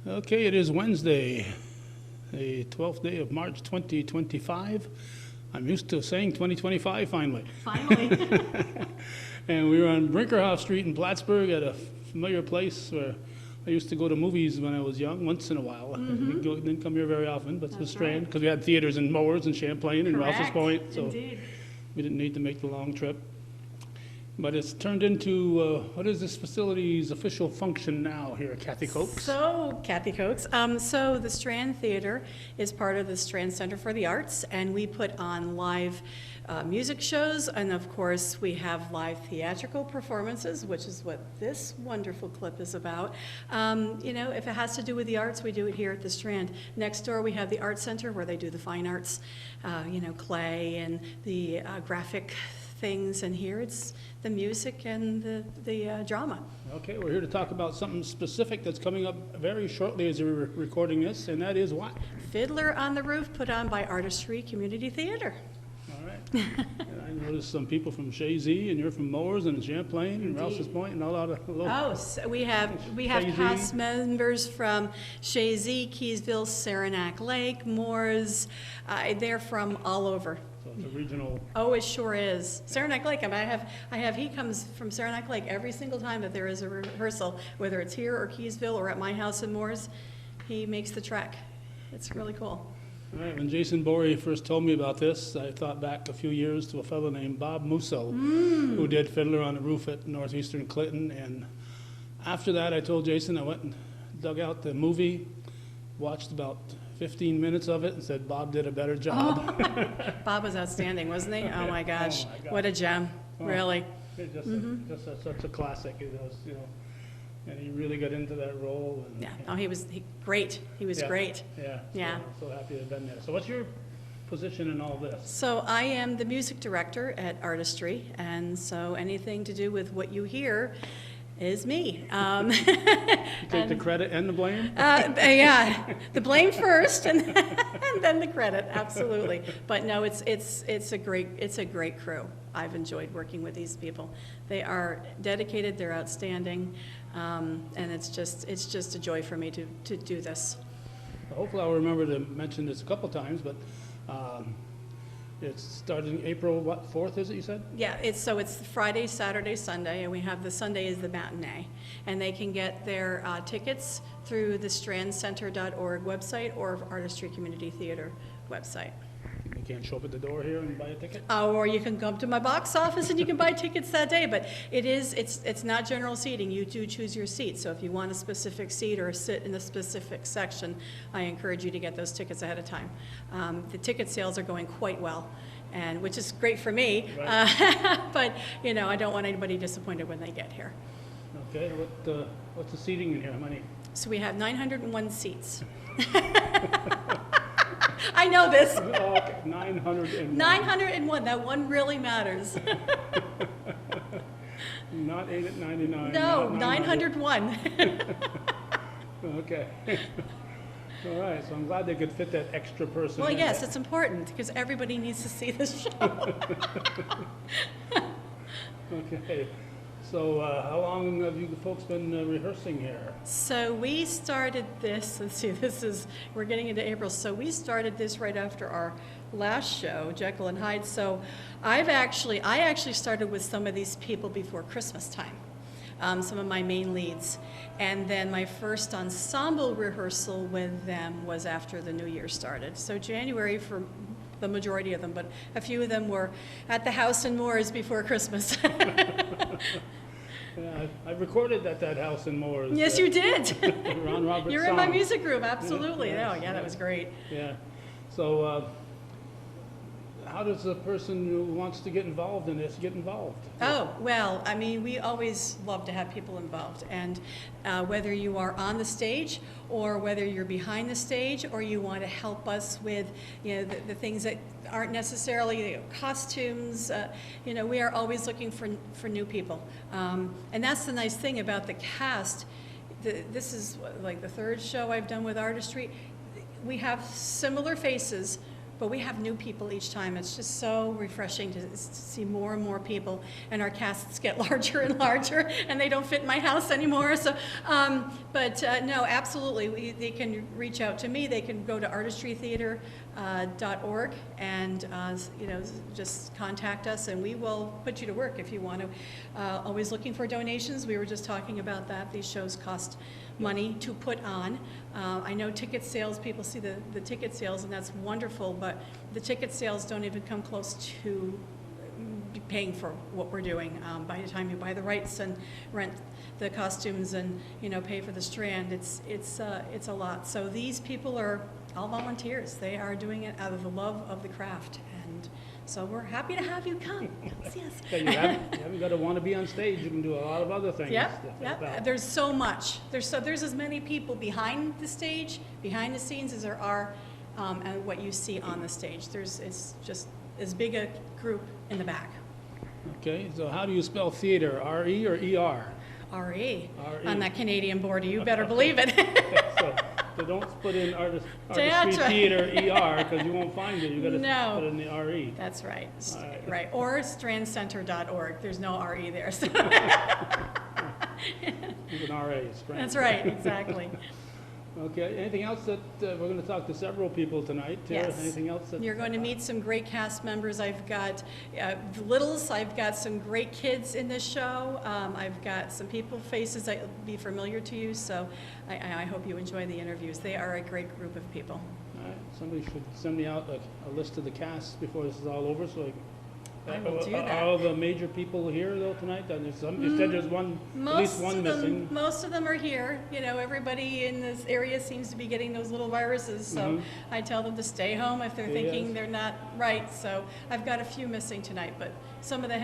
Okay, it is Wednesday, the 12th day of March 2025. I'm used to saying 2025 finally. Finally. And we were on Brinkerhoff Street in Plattsburgh at a familiar place where I used to go to movies when I was young, once in a while. Didn't come here very often, but the That's Strand, right. because we had theaters in Mowers and Champlain and Rouse's Correct. Point, so Indeed. we didn't need to make the long trip. But it's turned into, what is this facility's official function now here, Kathy Coates? So, Kathy Coates. So the Strand Theater is part of the Strand Center for the Arts, and we put on live music shows, and of course we have live theatrical performances, which is what this wonderful clip is about. You know, if it has to do with the arts, we do it here at the Strand. Next door we have the Art Center where they do the fine arts, you know, clay and the graphic things, and here it's the music and the drama. Okay, we're here to talk about something specific that's coming up very shortly as we're recording this, and that is what? Fiddler on the Roof, put on by Artistry Community Theater. All right. And I noticed some people from Shazy, and you're from Mowers and Champlain and Rouse's Point and all out of. Oh, so we have Shazy. cast members from Shazy, Keysville, Saranac Lake, Moores. They're from all over. So it's a regional. Oh, it sure is. Saranac Lake. I have. He comes from Saranac Lake every single time that there is a rehearsal, whether it's here or Keysville or at my house in Moores. He makes the trek. It's really cool. All right, when Jason Borey first told me about this, I thought back a few years to a fellow named Bob Musso, who did Fiddler on the Roof at Northeastern Clinton. And after that, I told Jason, I went and dug out the movie, watched about 15 minutes of it, and said Bob did a better job. Bob was outstanding, wasn't he? Oh my gosh, Oh my gosh. what a gem! Oh. Really. It's just such a classic. It was, you know, and he really got into that role. And, Yeah. Oh, he was great. He was Yeah. great. Yeah. Yeah. So happy to have been there. So what's your position in all this? So I am the music director at Artistry, and so anything to do with what you hear is me. You take the credit and the blame? Yeah, the blame first, and then the credit. Absolutely, but no, it's a great crew. I've enjoyed working with these people. They are dedicated. They're outstanding, and it's just a joy for me to do this. Hopefully I'll remember to mention this a couple times, but it's starting April, what, 4th is it, you said? Yeah, it's Friday, Saturday, Sunday, and we have the Sunday is the matinee. And they can get their tickets through the strandcenter.org website or Artistry Community Theater website. You can't show up at the door here and buy a ticket? Or you can come to my box office and you can buy tickets that day, but it's not general seating. You do choose your seat, so if you want a specific seat or sit in a specific section, I encourage you to get those tickets ahead of time. The ticket sales are going quite well, and which is great for me, Right. but you know, I don't want anybody disappointed when they get here. Okay, what's the seating in here? How many? So we have 901 seats. I know this. Oh, okay, 901. 901, that one really matters. Not 8 at 99. No, not 901. Okay. All right, so I'm glad they could fit that extra person Well, in yes, there. it's important because everybody needs to see this show. Okay. So how long have you folks been rehearsing here? So we started this, let's see, we're getting into April, so we started this right after our last show, Jekyll and Hyde. So I actually started with some of these people before Christmas time, some of my main leads. And then my first ensemble rehearsal with them was after the new year started. So January for the majority of them, but a few of them were at the house in Moores before Christmas. Yeah, I recorded at that house in Moores. Yes, you did. Ron Roberts' You're in my song. music room, absolutely. Yeah, Oh, yeah, that was great. Yeah. So how does a person who wants to get involved in this get involved? Oh, well, I mean, we always love to have people involved. And whether you are on the stage or whether you're behind the stage or you want to help us with, you know, the things that aren't necessarily, you know, costumes, you know, we are always looking for new people. And that's the nice thing about the cast. This is like the third show I've done with Artistry. We have similar faces, but we have new people each time. It's just so refreshing to see more and more people, and our casts get larger and larger, and they don't fit in my house anymore. So, no, absolutely, they can reach out to me. They can go to artistrytheater.org and just contact us, and we will put you to work if you want to. Always looking for donations. We were just talking about that. These shows cost money to put on. I know ticket sales, people see the ticket sales, and that's wonderful, but the ticket sales don't even come close to paying for what we're doing. By the time you buy the rights and rent the costumes and pay for the Strand, it's a lot. So these people are all volunteers. They are doing it out of the love of the craft, and so we're happy to have you come. Yes. Yeah, you haven't got to want to be on stage. You can do a lot of other things. Yep. There's so much. There's as many people behind the stage, behind the scenes, as there are and what you see on the stage. It's just as big a group in the back. Okay, so how do you spell theater? R-E or E-R? R-E. On that Canadian border, you better believe it. So don't put in Artistry Theater ER, because you won't find it. You got to put in the RE. That's right. Right. Or strandcenter.org. There's no RE there. So. Even RA. Strand. That's right. Exactly. Okay. Anything else that we're going to talk to several people tonight? Yes. Anything else? You're going to meet some great cast members. I've got the littles. I've got some great kids in this show. I've got some faces that will be familiar to you. So I hope you enjoy the interviews. They are a great group of people. All right. Somebody should send me out a list of the cast before this is all over, so I will do that. Are all the major people here though tonight? You said there's at least one missing. Most of them are here. Everybody in this area seems to be getting those little viruses, so I tell them to stay home if they're thinking they're not right. So I've got a few missing tonight, but some of the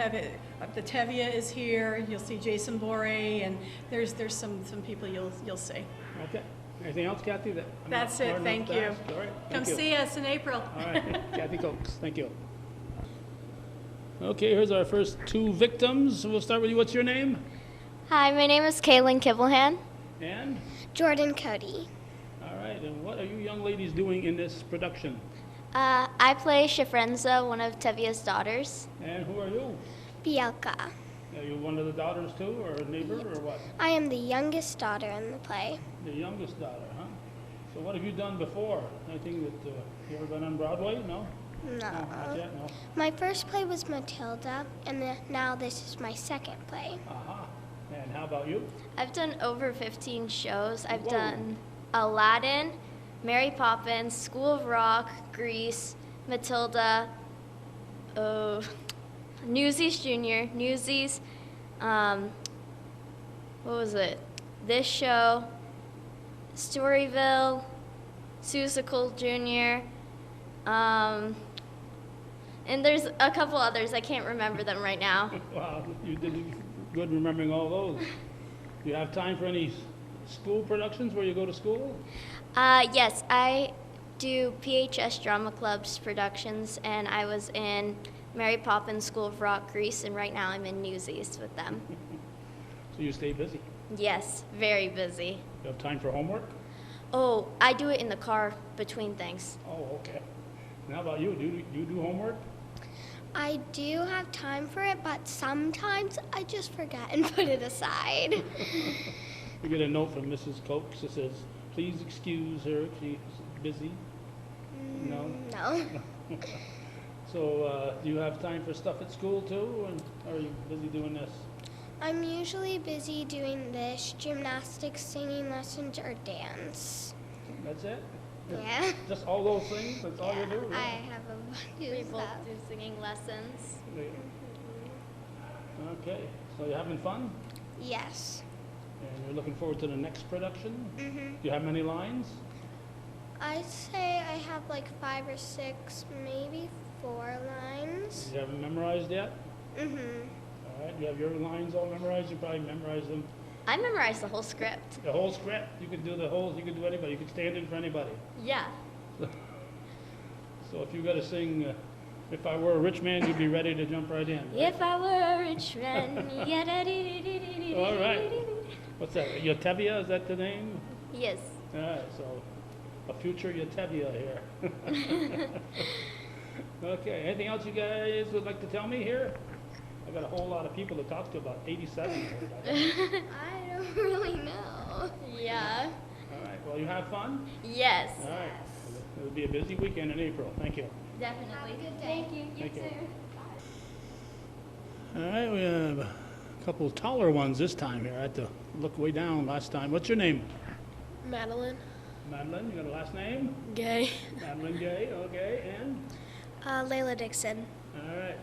Tevye is here. You'll see Jason Bore, and there's some people you'll see. Okay. Anything else, Kathy? That's it. Thank you. All right. Come see us in April. All right. Kathy Coates. Thank you. Okay, here's our first two victims. We'll start with you. What's your name? Hi, my name is Kaylin Kibblehand. And? Jordan Cody. All right, and what are you young ladies doing in this production? I play Shifrenza, one of Tevye's daughters. And who are you? Bielka. Are you one of the daughters too, or a neighbor, or what? I am the youngest daughter in the play. The youngest daughter, huh? So what have you done before? Anything that, you ever been on Broadway? No? No. Not yet, no. My first play was Matilda, and now this is my second play. Uh-huh. And how about you? I've done over 15 shows. I've done Aladdin, Mary Poppins, School of Rock, Grease, Matilda, Newsies Jr., Newsies, what was it? This show, Storyville, Seussical Jr., and there's a couple others. I can't remember them right now. Wow, you did good remembering all those. Do you have time for any school productions where you go to school? Yes, I do PHS Drama Club's productions, and I was in Mary Poppins, School of Rock, Grease, and right now I'm in Newsies with them. So you stay busy? Yes, very busy. You have time for homework? Oh, I do it in the car between things. Oh, okay. And how about you? Do you do homework? I do have time for it, but sometimes I just forget and put it aside. You get a note from Mrs. Coates that says, please excuse her if she's busy? No? No. So do you have time for stuff at school too, or are you busy doing this? I'm usually busy doing this, gymnastics, singing lessons, or dance. That's it? Yeah. Just all those things? That's all you do? I have a bunch We of both stuff. do singing lessons. Okay, so you're having fun? Yes. And you're looking forward to the next production? Mm-hmm. Do you have many lines? I'd say I have like 5 or 6, maybe 4 lines. You haven't memorized yet? Mm-hmm. All right, you have your lines all memorized? You probably memorized them. I memorized the whole script. The whole script? You could do the whole, you could do anybody. You could stand in for anybody. Yeah. So if you got to sing, If I Were a Rich Man, you'd be ready to jump right in. Right? If I were a rich man, All right. What's that? Your Tevye, is that the name? Yes. All right, so a future Yatevia here. Okay, anything else you guys would like to tell me here? I got a whole lot of people to talk to, about 87 here. I don't really know. Yeah. All right, well, you have fun? Yes. All right. It'll be a busy weekend in April. Thank you. Definitely. Have a good day. Thank you. Thank you. All right, we have a couple taller ones this time here. I had to look way down last time. What's your name? Madeline. Madeline, you got a last name? Gay. Madeline Gay, okay, and? Layla Dixon. All right.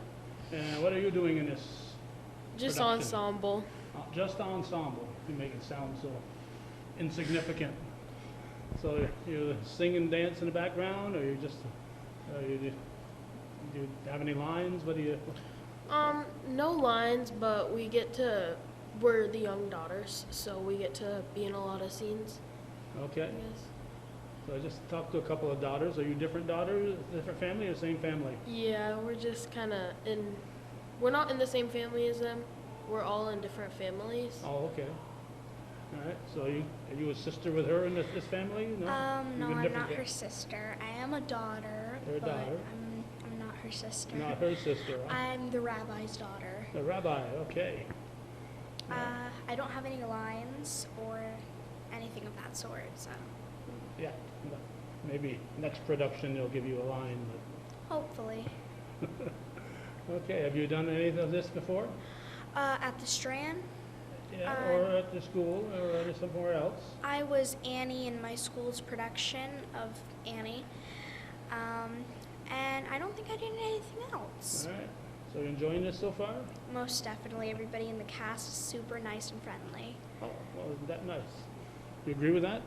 And what are you doing in this Just production? ensemble. Just ensemble. You make it sound so insignificant. So you sing and dance in the background, or you just, do you have any lines? What do you? No lines, but we're the young daughters, so we get to be in a lot of scenes, Okay. I guess. So I just talked to a couple of daughters. Are you different daughters, different family, or same family? Yeah, we're just kind of we're not in the same family as them. We're all in different families. Oh, okay. All right. So are you a sister with her in this family? No. No, You're I'm different not her fa- sister. I am a daughter, You're a but daughter. I'm not her sister. Not her sister. Huh? I'm the rabbi's daughter. The rabbi. Okay. I don't have any lines or anything of that sort, so Yeah. Maybe next production they'll give you a line. hopefully. But okay. Have you done any of this before? At the Strand, Yeah. Or at the school, or somewhere else? I was Annie in my school's production of Annie, and I don't think I did anything else. All right. So you enjoying this so far? Most definitely, everybody in the cast is super nice and friendly. Oh, well, isn't that nice? You agree with that?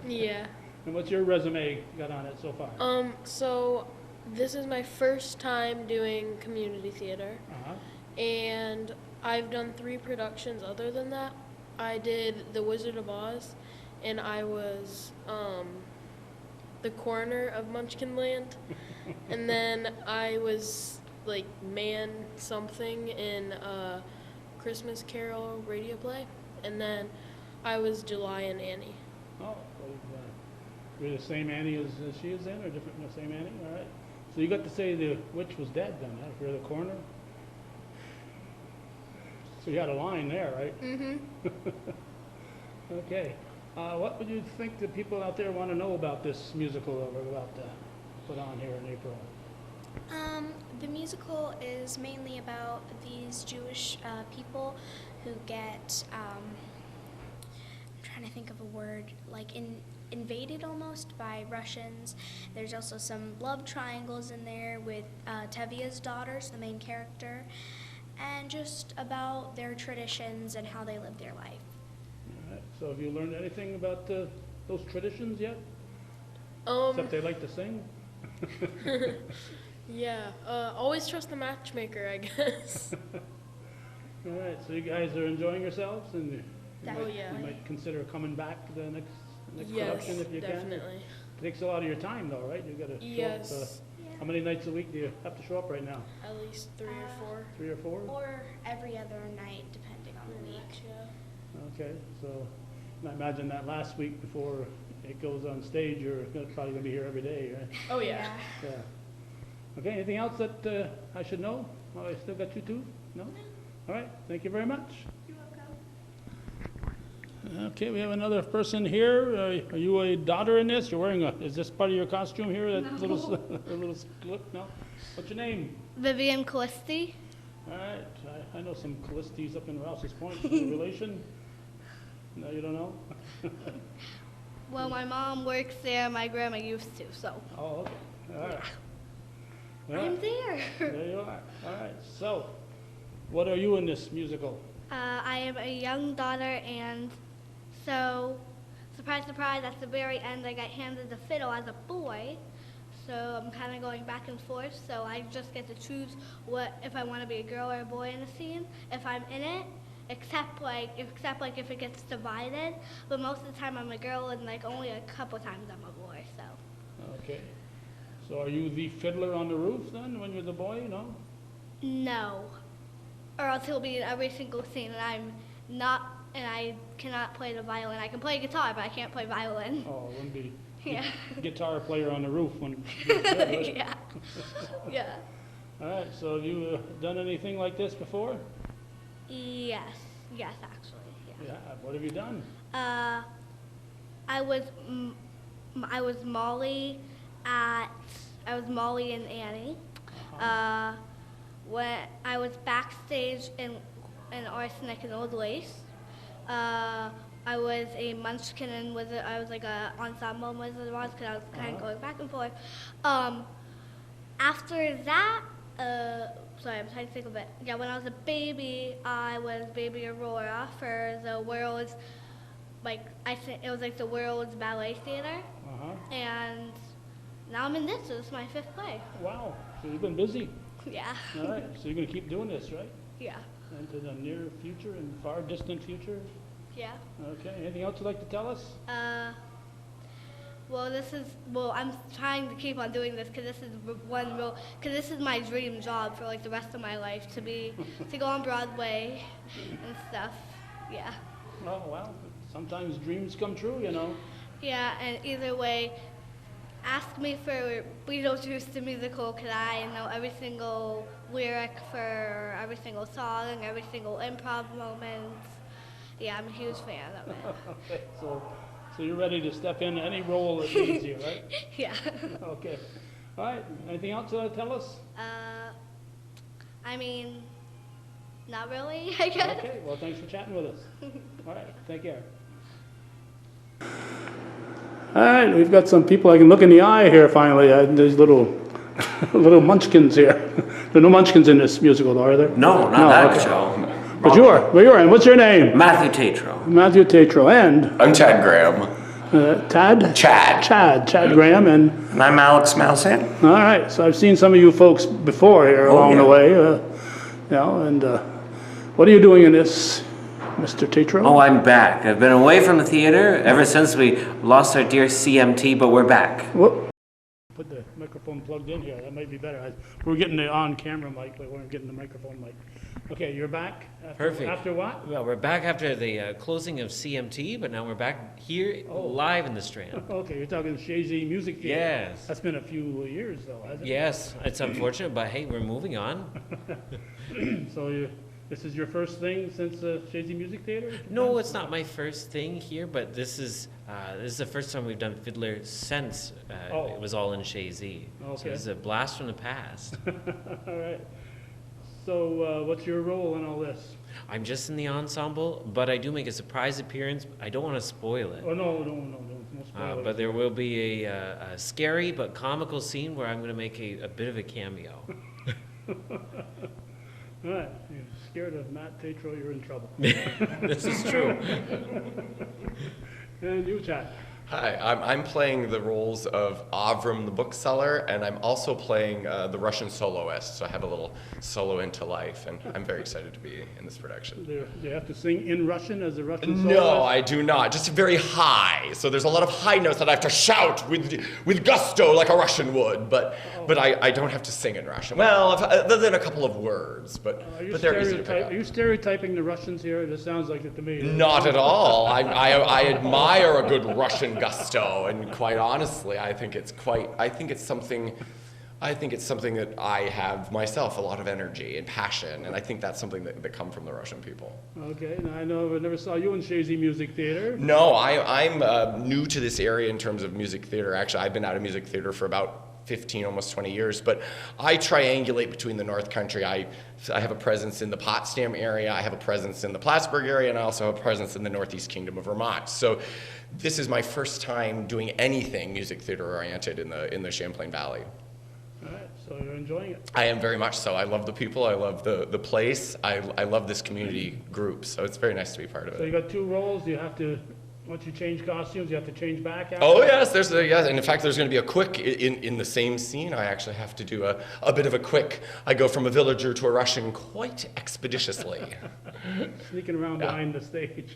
Yeah. And what's your resume got on it so far? So this is my first time doing community theater, Uh-huh. and I've done 3 productions other than that. I did The Wizard of Oz, and I was the coroner of Munchkinland, and then I was like man something in a Christmas Carol radio play, and then I was July and Annie. Oh, well, you're the same Annie as she is then, or different, the same Annie? All right. So you got to say the witch was dead then, huh, if you're the coroner? So you had a line there, right? Mm-hmm. Okay. What would you think the people out there want to know about this musical that we're about to put on here in April? The musical is mainly about these Jewish people who get, I'm trying to think of a word, like invaded almost by Russians. There's also some love triangles in there with Tevia's daughters, the main character, and just about their traditions and how they live their life. All right. So have you learned anything about those traditions yet? Um, Except they like to sing? Yeah, always trust the matchmaker, I guess. All right, so you guys are enjoying yourselves, and you Definitely. might consider coming back the next Yes, production if you can. definitely. It takes a lot of your time, though, right? You got to show Yes, up. How many nights a week do you have to show up right now? at least 3 or 4. 3 or 4? Or every other night, depending on the week. Yeah. Okay, so I imagine that last week before it goes on stage, you're probably going to be here every day, right? Oh yeah. Yeah. Okay, anything else that I should know? Oh, I still got you two? No? All right, thank you very much. You're welcome. Okay, we have another person here. Are you a daughter in this? You're wearing is this part of your costume here? That little slip? No? What's your name? Vivian Callisti. All right, I know some Callistis up in Rouse's Point. Any relation? No, you don't know? Well, my mom works there. My grandma used to, so. Oh, okay. All right. Well, I'm there. there you are. All right, so what are you in this musical? I am a young daughter, and so, surprise, surprise, at the very end, I got handed the fiddle as a boy. So I'm kind of going back and forth. So I just get to choose if I want to be a girl or a boy in the scene, if I'm in it. Except like if it gets divided. But most of the time I'm a girl, and like only a couple times I'm a boy. So. Okay. So are you the fiddler on the roof then when you're the boy? No? No. Or else he'll be in every single scene, and I'm not, and I cannot play the violin. I can play guitar, but I can't play violin. Oh, it wouldn't be Yeah. guitar player on the roof when. Yeah. Yeah. All right. So have you done anything like this before? Yes. Yes, actually. Yeah. Yeah. What have you done? I was Molly and Annie. When I was backstage in Arsenic and Old Lace. I was a Munchkin and Wizard. I was like a ensemble Wizard of Oz because I was kind of going back and forth. After that, sorry, I'm trying to think of it. Yeah, when I was a baby, I was Baby Aurora for the world's, I think it was like the World's Ballet Theater. And now I'm in this. So this is my 5th play. Wow. So you've been busy. Yeah. All right. So you're going to keep doing this, right? Yeah. Into the near future and far distant future? Yeah. Okay. Anything else you'd like to tell us? Well, I'm trying to keep on doing this because this is my dream job for like the rest of my life to go on Broadway and stuff. Yeah. Oh, well, sometimes dreams come true, you know. Yeah, and either way, ask me for Beetlejuice the musical because I know every single lyric for every single song, every single improv moment. Yeah, I'm a huge fan of it. Okay. So you're ready to step in any role that needs you, right? Yeah. Okay. All right. Anything else you want to tell us? I mean, not really, I guess. Okay. Well, thanks for chatting with us. All right. Take care. All right. We've got some people I can look in the eye here finally. There's little munchkins here. There are no munchkins in this musical, are there? No, not that okay. show. But you are. Well, you're in. What's your name? Matthew Tatro. Matthew Tatro. And? I'm Chad Graham. Tad? Chad Graham. And I'm Alex Malsan. all right. So I've seen some of you folks before here along the way. What are you doing in this, Mr. Tatro? Oh, I'm back. I've been away from the theater ever since we lost our dear CMT, but we're back. Whoop. Put the microphone plugged in here. That might be better. We're getting the on-camera mic, but we weren't getting the microphone mic. Okay, you're back? Perfect. After what? Well, we're back after the closing of CMT, but now we're back here live in the Strand. Okay, you're talking Shazy Music Theater. Yes. That's been a few years, though, hasn't it? Yes, it's unfortunate, but hey, we're moving on. So this is your first thing since Shazy Music Theater? No, it's not my first thing here, but this is the first time we've done Fiddler since it was all in Shazy. Okay. So it's a blast from the past. All right. So what's your role in all this? I'm just in the ensemble, but I do make a surprise appearance. I don't want to spoil it. Oh, no spoilers. But there will be a scary but comical scene where I'm going to make a bit of a cameo. All right. You're scared of Matt Tatro, you're in trouble. This is true. And you, Chad. Hi, I'm playing the roles of Avram the bookseller, and I'm also playing the Russian soloist, so I have a little solo into life, and I'm very excited to be in this production. Do you have to sing in Russian as a Russian soloist? No, I do not. Just very high. So there's a lot of high notes that I have to shout with gusto like a Russian would, but I don't have to sing in Russian. Well, other than a couple of words, but they're easy to pick up. Are you stereotyping the Russians here? It sounds like it to me. Not at all. I admire a good Russian gusto, and quite honestly, I think it's something that I have myself, a lot of energy and passion, and I think that's something that come from the Russian people. Okay, now I know I never saw you in Shazy Music Theater. No, I'm new to this area in terms of music theater. Actually, I've been out of music theater for about 15, almost 20 years, but I triangulate between the North Country. I have a presence in the Potsdam area, I have a presence in the Plattsburgh area, and I also have a presence in the Northeast Kingdom of Vermont. So this is my first time doing anything music theater oriented in the Champlain Valley. All right, so you're enjoying it. I am very much so. I love the people, I love the place, I love this community group, so it's very nice to be part of it. So you got two roles. You have to, once you change costumes, you have to change back after? Oh yes, yes, and in fact there's going to be a quick, in the same scene, I actually have to do a bit of a quick, I go from a villager to a Russian quite expeditiously. Sneaking around behind the stage.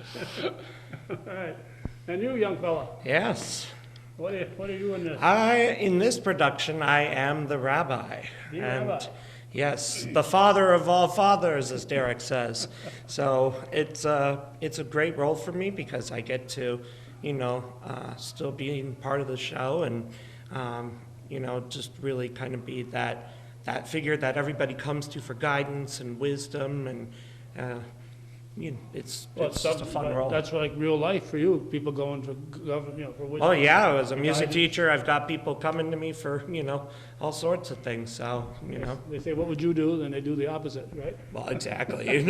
All right, and you, young fella, Yes. what are you in this? In this production, I am the rabbi. The rabbi. Yes, the father of all fathers, as Derek says. So it's a great role for me because I get to still being part of the show and, just really kind of be that figure that everybody comes to for guidance and wisdom and, it's just a fun role. That's like real life for you, people going for government, for wisdom. Oh, yeah, as a music Guidance. teacher, I've got people coming to me for, all sorts of things, so, They say, what would you do? Then they do the opposite, right? Well, exactly.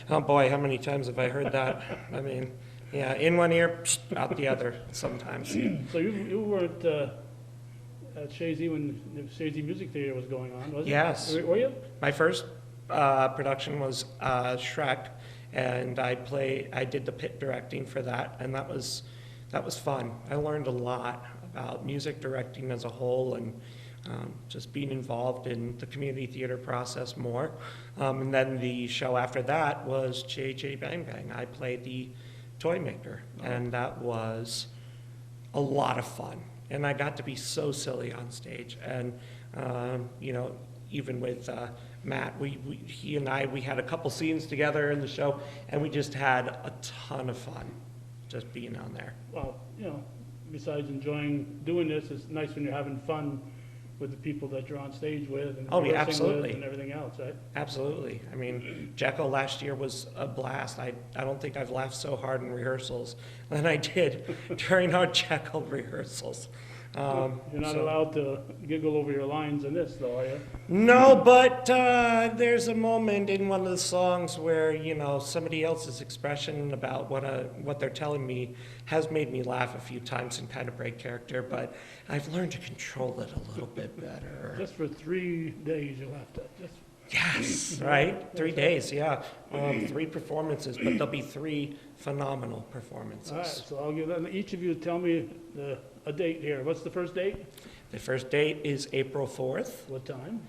Oh, boy, how many times have I heard that? I mean, yeah, in one ear, out the other sometimes. So you weren't at Shazy when the Shazy Music Theater was going on, was it? Yes. Were you? My first production was Shrek, and I did the pit directing for that, and that was fun. I learned a lot about music directing as a whole and just being involved in the community theater process more. And then the show after that was J.J. Bang Bang. I played the toy maker, and that was a lot of fun. And I got to be so silly on stage. And, even with Matt, he and I had a couple scenes together in the show, and we just had a ton of fun just being on there. Well, besides enjoying doing this, it's nice when you're having fun with the people that you're on stage with and Oh, yeah, rehearsing absolutely. with and everything else, right? Absolutely. I mean, Jekyll last year was a blast. I don't think I've laughed so hard in rehearsals than I did during our Jekyll rehearsals. You're not allowed to giggle over your lines in this, though, are you? No, but there's a moment in one of the songs where, somebody else's expression about what they're telling me has made me laugh a few times and kind of break character, but I've learned to control it a little bit better. Just for 3 days you'll have to. Yes, right? 3 days, yeah. 3 performances, but there'll be 3 phenomenal performances. All right, so I'll give them, each of you tell me a date here. What's the first date? The first date is April 4th, What time?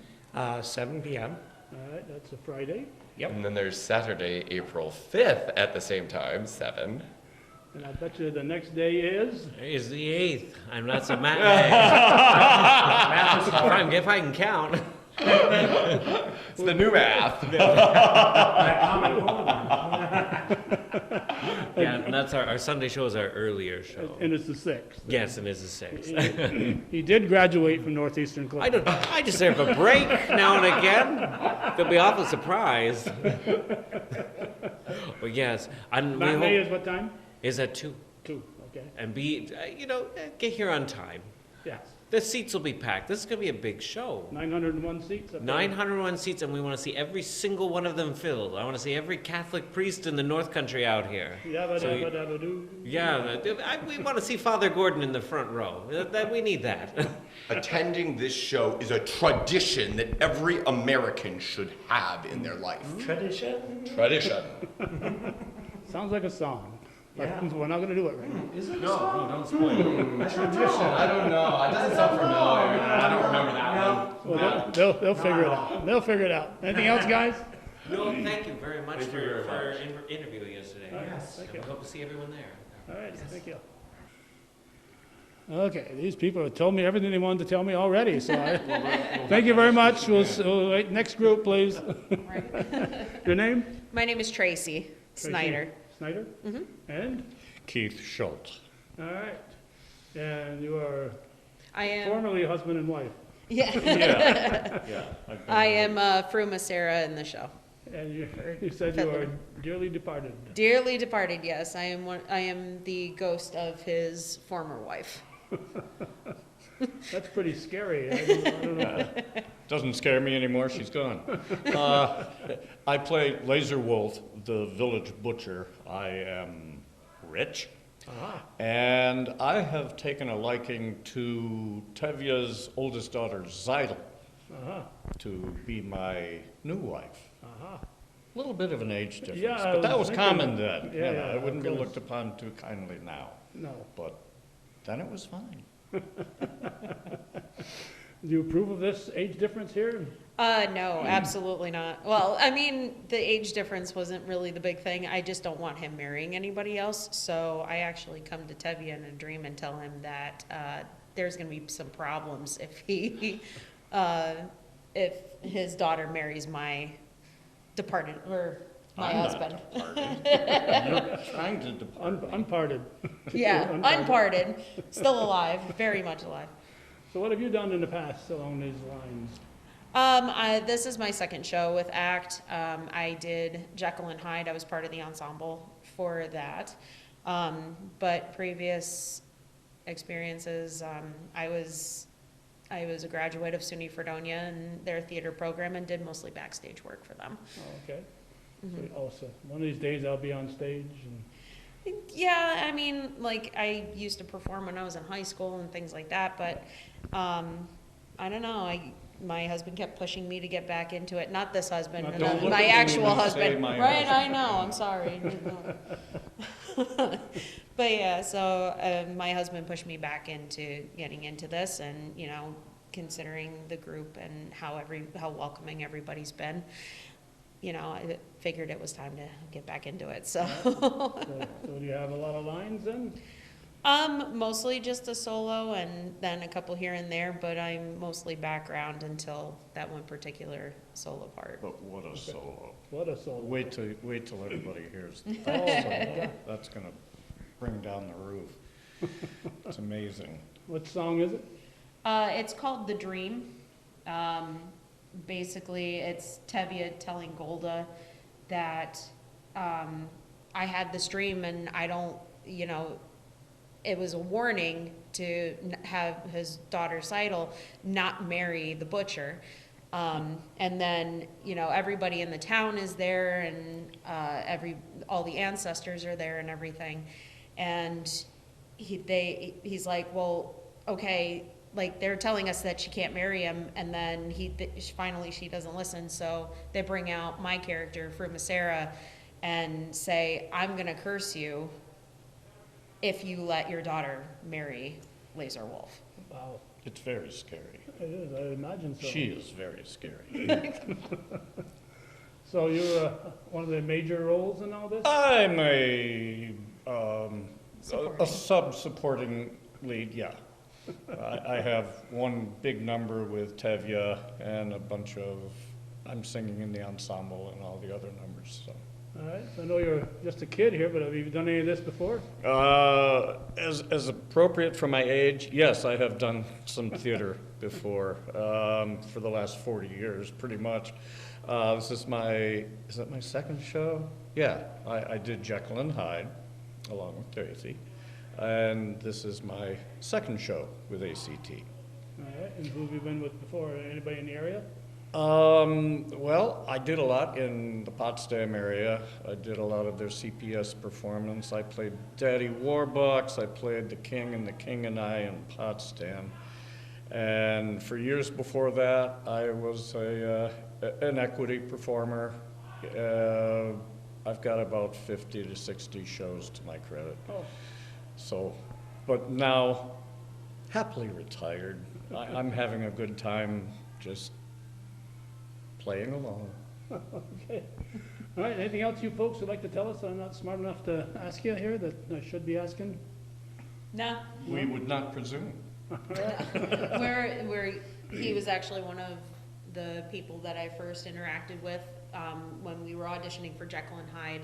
7 p.m. All right, that's a Friday. Yep. And then there's Saturday, April 5th at the same time, 7. And I bet you the next day is? It's the 8th. I'm not so mad. If I can count. It's the new math. Yeah, and that's our Sunday show is our earlier show. And it's the 6th. Yes, and it's the 6th. He did graduate from Northeastern Clinton. I deserve a break now and again. They'll be awful surprised. But yes, and we Matinee hope is what time? is at 2. 2, okay. And get here on time. Yes. The seats will be packed. This is going to be a big show. 901 seats up there. 901 seats, and we want to see every single one of them filled. I want to see every Catholic priest in the North Country out here. Yabba So dabba dabba doo. Yeah, we want to see Father Gordon in the front row. We need that. Attending this show is a tradition that every American should have in their life. Tradition? Tradition. Sounds like a song. But Yeah. we're not going to do it right now. Is it No, don't spoil it. Tradition. I don't know. It doesn't sound familiar. I don't remember that one. Well, they'll figure it out. They'll figure it out. Anything else, guys? No, thank you very much Thank you for very interviewing us today. Yes. Thank And you. we hope to see everyone there. All right, thank you. Okay, these people have told me everything they wanted to tell me already, so thank you very much. We'll wait. Next group, please. Your name? My name is Tracy Tracy Snyder. Snyder? Mm-hmm. And? Keith Schultz. All right. And you are I am. formerly husband and wife. Yeah. I've been I am Fruma Sarah in the show. And you said you are dearly departed. Dearly departed. Yes, I am the ghost of his former wife. That's pretty scary. I don't know. Doesn't scare me anymore, she's gone. I play Laser Wolf, the village butcher. I am rich. And I have taken a liking to Tevye's oldest daughter, Zeidel, to be my new wife. A little bit of an age difference, Yeah, I but that was was thinking- common then. Yeah, You know, yeah, it wouldn't be of course. looked upon too kindly now, No. but then it was fine. Do you approve of this age difference here? No, absolutely not. Well, I mean, the age difference wasn't really the big thing. I just don't want him marrying anybody else. So I actually come to Tevye in a dream and tell him that there's going to be some problems if if his daughter marries my departed or My I'm not husband. departed. You're trying to depart me. Unparted. Yeah, unparted, still alive, very much alive. So what have you done in the past along these lines? This is my second show with ACT. I did Jekyll and Hyde. I was part of the ensemble for that. But previous experiences, I was a graduate of SUNY Fredonia and their theater program and did mostly backstage work for them. Oh, okay. So one of these days I'll be on stage and Yeah, I mean, like, I used to perform when I was in high school and things like that, but I don't know. My husband kept pushing me to get back into it. Not this husband, Now, don't look my at me actual when you say husband. my Right, husband. I know. I'm sorry. But yeah, so my husband pushed me back into getting into this, and you know, considering the group and how welcoming everybody's been, you know, I figured it was time to get back into it. So, so do you have a lot of lines then? mostly just a solo and then a couple here and there, but I'm mostly background until that one particular solo part. But what a solo. What a solo. Wait till everybody hears that solo. That's gonna bring down the roof. It's amazing. What song is it? It's called The Dream. Basically, it's Tevye telling Golda that I had this dream and I don't, you know, it was a warning to have his daughter Seidel not marry the butcher. And then, you know, everybody in the town is there and all the ancestors are there and everything. And he's like, well, okay, like they're telling us that she can't marry him, and then finally she doesn't listen, so they bring out my character, Frumasera, and say, I'm gonna curse you if you let your daughter marry Laser Wolf. Wow. It's very scary. It is, I imagine so. She is very scary. So you're one of the major roles in all this? I'm a sub-supporting lead, yeah. I have one big number with Tevye and a bunch of, I'm singing in the ensemble and all the other numbers, so. All right, so I know you're just a kid here, but have you done any of this before? As appropriate for my age, yes, I have done some theater before, for the last 40 years, pretty much. This is is that my second show? Yeah, I did Jekyll and Hyde, along with Daisy. And this is my second show with ACT. All right, and who have you been with before? Anybody in the area? Well, I did a lot in the Potsdam area. I did a lot of their CPS performance. I played Daddy Warbucks. I played The King and The King and I in Potsdam. And for years before that, I was an equity performer. I've got about 50 to 60 shows to my credit. Oh. So, but now, happily retired. I'm having a good time just playing along. Okay. All right, anything else you folks would like to tell us that I'm not smart enough to ask you here that I should be asking? No. We would not presume. He was actually one of the people that I first interacted with when we were auditioning for Jekyll and Hyde.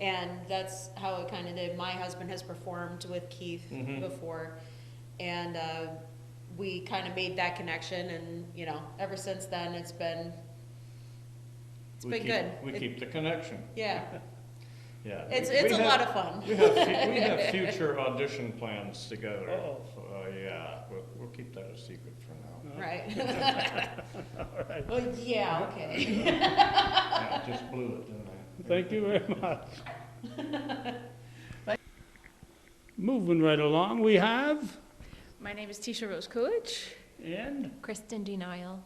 And that's how it kind of did. My husband has performed with Keith before, and we kind of made that connection. And you know, ever since then, it's been good. We keep the connection. Yeah, Yeah. it's a lot of fun. We have future audition plans together. Uh-oh. Yeah, we'll keep that a secret for now. Right. All right. Well, yeah. Okay. Yeah, I just blew it, didn't I? Thank you very much. Moving right along, we have, My name is Tisha Rose Coolidge. and, Kristen Denial.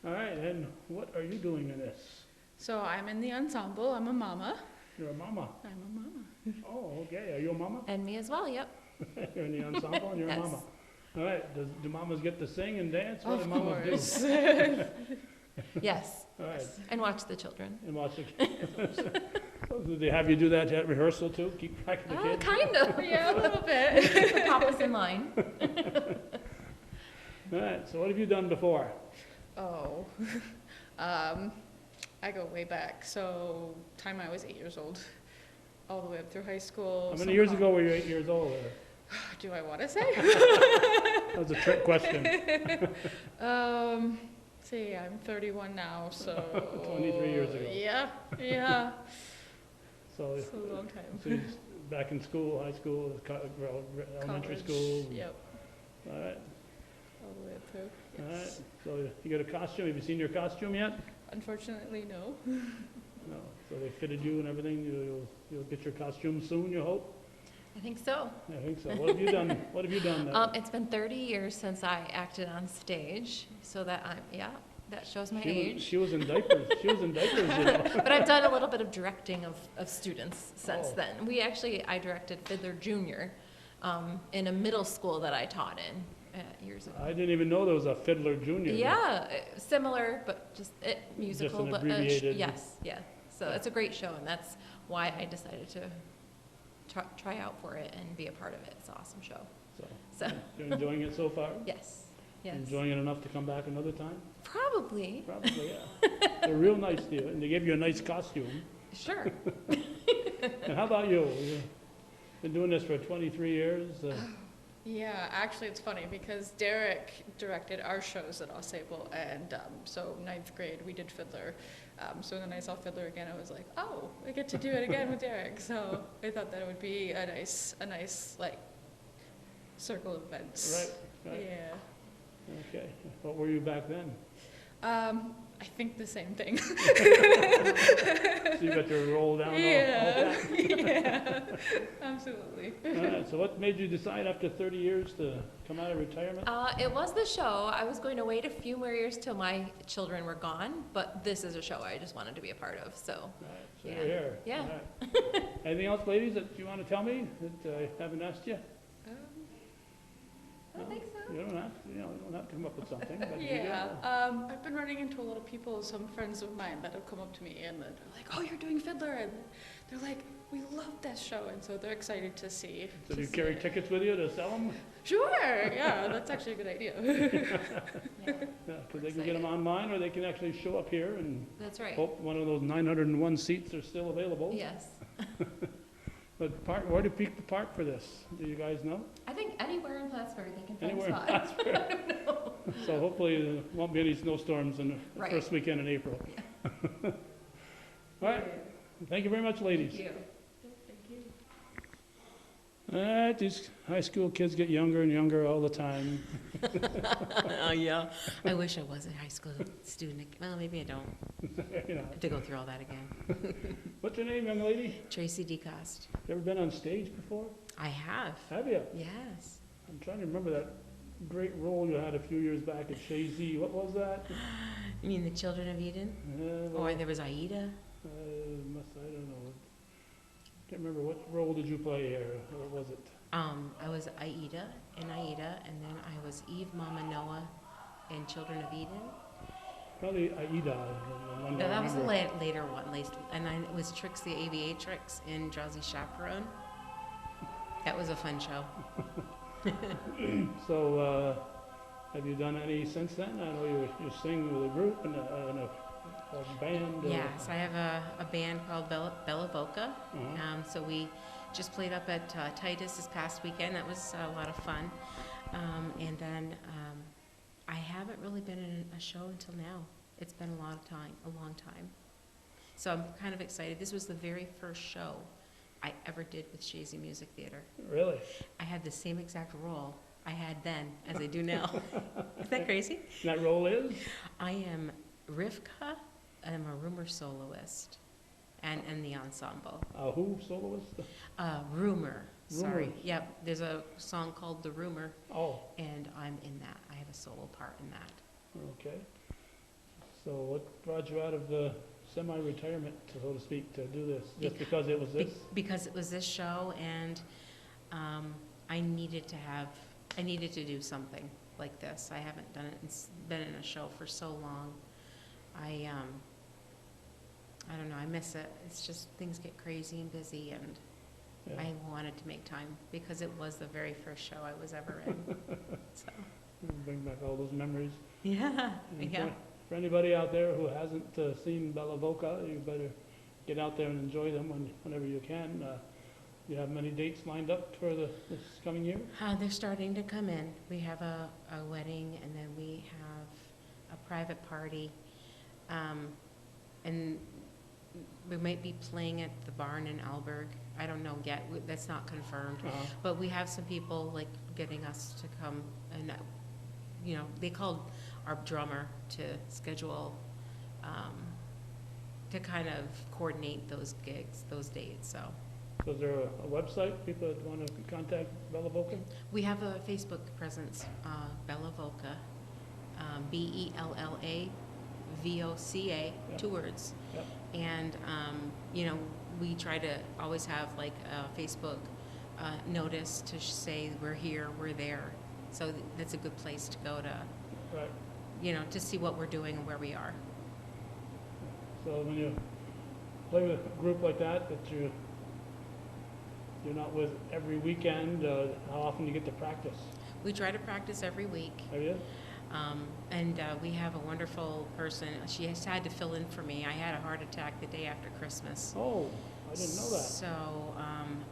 all right, and what are you doing in this? So I'm in the ensemble. I'm a mama. You're a mama. I'm a mama. Oh, okay, are you a mama? And me as well, yep. You're in the ensemble and you're a Yes. mama. All right, do mamas get to sing and dance? What do Of mamas course. do? Yes. All right, And watch the children. and watch the So do they have you do that at rehearsal too? Keep track of the kids? Kind of, yeah, a little bit. Pop us in line. All right, so what have you done before? Oh. I go way back. So time I was 8 years old, all the way up through high school. How many years ago were you 8 years old? Do I want to say? That was a trick question. See, I'm 31 now, so 23 years ago. Yeah, yeah. So it's a long time. So you're back in school, high school, elementary school. Yep. All right. All the way up through. Yes. All right. So you got a costume. Have you seen your costume yet? Unfortunately, no. No. So they fitted you and everything. You'll get your costume soon, you hope. I think so. I think so. What have you done? What have you done? It's been 30 years since I acted on stage, so that that shows my age. She was in diapers. She was in diapers, you know. But I've done a little bit of directing of students since then. I directed Fiddler Junior in a middle school that I taught in years ago. I didn't even know there was a Fiddler Junior. Yeah, similar, but just musical. Just an but abbreviated. yes, yeah. So it's a great show, and that's why I decided to try out for it and be a part of it. It's an awesome show. So You're enjoying it so far? Yes. Yes. Enjoying it enough to come back another time? Probably. Probably, yeah. They're real nice to you, and they gave you a nice costume. Sure. And how about you? You've been doing this for 23 years. Yeah, actually it's funny because Derek directed our shows at Ensemble, and so 9th grade we did Fiddler. So when I saw Fiddler again, I was like, oh, I get to do it again with Derek. So I thought that it would be a nice like circle of events. Right. Yeah. Okay. What were you back then? I think the same thing. So you got to roll down Yeah, yeah, absolutely. All right, so what made you decide after 30 years to come out of retirement? It was the show. I was going to wait a few more years till my children were gone, but this is a show I just wanted to be a part of. So, All right, so yeah. you're here. Yeah. All right. Anything else, ladies, that you want to tell me that I haven't asked you? I don't think so. You don't have to, you don't have to come up with something. But Yeah, I've been running into a lot of people, some friends of mine that have come up to me and they're like, oh, you're doing Fiddler, and they're like, we love that show, and so they're excited to see. So do you carry tickets with you to sell them? Sure, yeah, that's actually a good idea. Yeah, because they can get them online, or they can actually show up here and That's right. hope one of those 901 seats are still available. Yes. But where do people park for this? Do you guys know? I think anywhere in Plattsburgh they can find Anywhere a in spot. Plattsburgh. I don't know. So hopefully there won't be any snowstorms in the Right. first weekend in April. All right. Thank you very much, ladies. Thank you. All right, these high school kids get younger and younger all the time. Oh, yeah. I wish I was a high school student. Well, maybe I don't You know. have to go through all that again. What's your name, young lady? Tracy DeCoste. You ever been on stage before? I have. Have you? Yes. I'm trying to remember that great role you had a few years back at Shazy. What was that? You mean the Children of Eden? Or there was Aida? I don't know. Can't remember what role did you play here, or was it? I was Aida, and then I was Eve Mama Noah in Children of Eden. Probably Aida. The one No, I that was the remember. later one. And then it was Trix the Aviatrix in Drowsy Chaperone. That was a fun show. So, have you done any since then? I know you sing with a group and a band. Yes, I have a band called Bella Voca. So we just played up at Titus this past weekend. That was a lot of fun. And then I haven't really been in a show until now. It's been a long time. So I'm kind of excited. This was the very first show I ever did with Shazy Music Theater. Really? I had the same exact role I had then as I do now. Isn't that crazy? That role is? I am Rivka. I'm a rumor soloist and the ensemble. Who soloist? Rumor. Sorry. Rumors. Yep. There's a song called The Rumor. Oh. And I'm in that. I have a solo part in that. Okay. So what brought you out of the semi-retirement, so to speak, to do this? Just because it was this? Because it was this show, and I needed to do something like this. I haven't done it, been in a show for so long. I don't know, I miss it. It's just things get crazy and busy, and Yeah. I wanted to make time because it was the very first show I was ever in. So Bring back all those memories. yeah, And yeah. for anybody out there who hasn't seen Bella Voca, you better get out there and enjoy them whenever you can. You have many dates lined up for this coming year? They're starting to come in. We have a wedding, and then we have a private party. And we might be playing at the barn in Alberg. I don't know yet. That's not confirmed. But we have some people like getting us to come, and they called our drummer to schedule, to kind of coordinate those gigs, those dates. So is there a website people that want to contact Bella Voca? we have a Facebook presence, Bella Voca, BELLA VOCA, 2 words. Yep. And, we try to always have like a Facebook notice to say we're here, we're there. So that's a good place to go to, Right. To see what we're doing and where we are. So when you play with a group like that you're not with every weekend, how often do you get to practice? We try to practice every week. Have you? And we have a wonderful person. She has had to fill in for me. I had a heart attack the day after Christmas. Oh, I didn't know that. So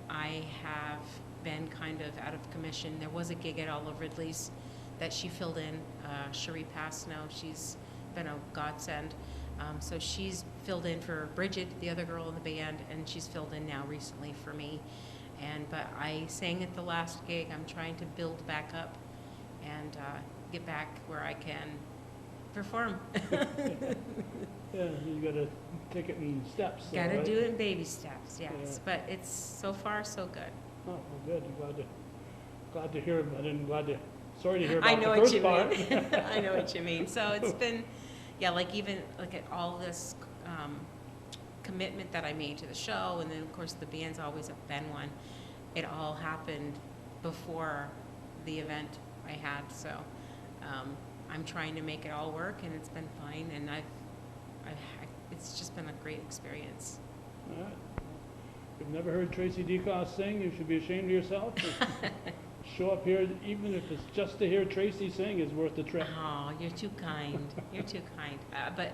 I have been kind of out of commission. There was a gig at Olive Ridley's that she filled in. Cherie Pasno, she's been a godsend. So she's filled in for Bridget, the other girl in the band, and she's filled in now recently for me. But I sang at the last gig. I'm trying to build back up and get back where I can perform. Yeah, you got to take it in steps. Got to right? do it in baby steps, yes. Yeah. But it's so far so good. Oh, well, good. I'm glad to hear. Sorry to hear about I know the what first you part. mean. I know what you mean. So it's been, even at all this commitment that I made to the show, and then of course the band's always been one. It all happened before the event I had, so I'm trying to make it all work, and it's been fine, and it's just been a great experience. All right. If you've never heard Tracy Decoss sing, you should be ashamed of yourself. Show up here, even if it's just to hear Tracy sing, is worth the trip. Oh, you're too kind. You're too kind. But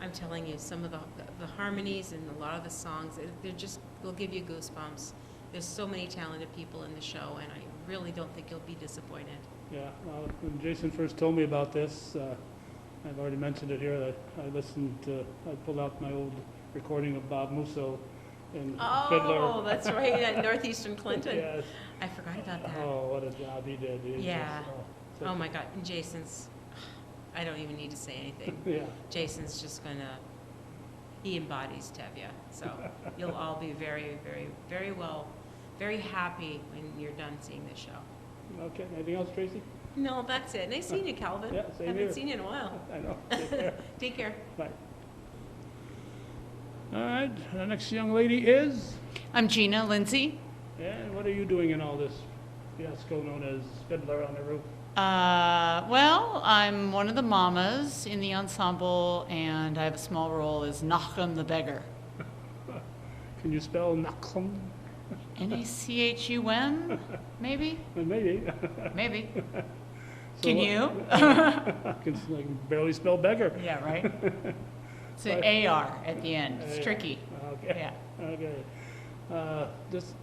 I'm telling you, some of the harmonies and a lot of the songs, they'll give you goosebumps. There's so many talented people in the show, and I really don't think you'll be disappointed. Yeah, well, when Jason first told me about this, I've already mentioned it here, that I pulled out my old recording of Bob Musso in Fiddler. Oh, that's right, at Northeastern Clinton. Yes. I forgot about that. Oh, what a job he did. Yeah. Oh my God, and Jason's, I don't even need to say anything. Yeah. Jason's just he embodies Tevye. So you'll all be very, very, very well, very happy when you're done seeing this show. Okay, anything else, Tracy? No, that's it. Nice seeing you, Calvin. Yeah, same Haven't here. seen you in a while. I know. Take care. Take care. Bye. All right, the next young lady is? I'm Gina Lindsay. And what are you doing in all this fiasco known as Fiddler on the Roof? Well, I'm one of the mamas in the ensemble, and I have a small role as Nachum the beggar. Can you spell Nachum? N-A-C-H-U-M, maybe? Maybe. Maybe. So Can you? I can barely spell beggar. Yeah, right? It's an A-R at the end. It's tricky. Okay. Yeah. Okay. This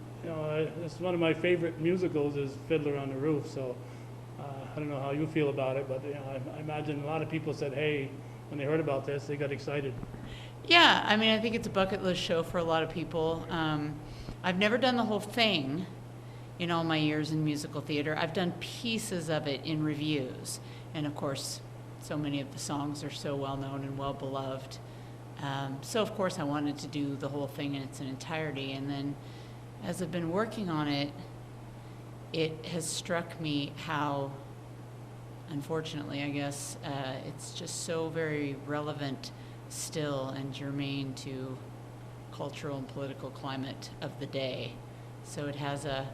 is one of my favorite musicals is Fiddler on the Roof, so I don't know how you feel about it, but I imagine a lot of people said, hey, when they heard about this, they got excited. Yeah, I mean, I think it's a bucket list show for a lot of people. I've never done the whole thing in all my years in musical theater. I've done pieces of it in reviews, and of course, so many of the songs are so well known and well beloved. So of course I wanted to do the whole thing in its entirety, and then as I've been working on it, it has struck me how, unfortunately, I guess, it's just so very relevant still and germane to cultural and political climate of the day. So it has a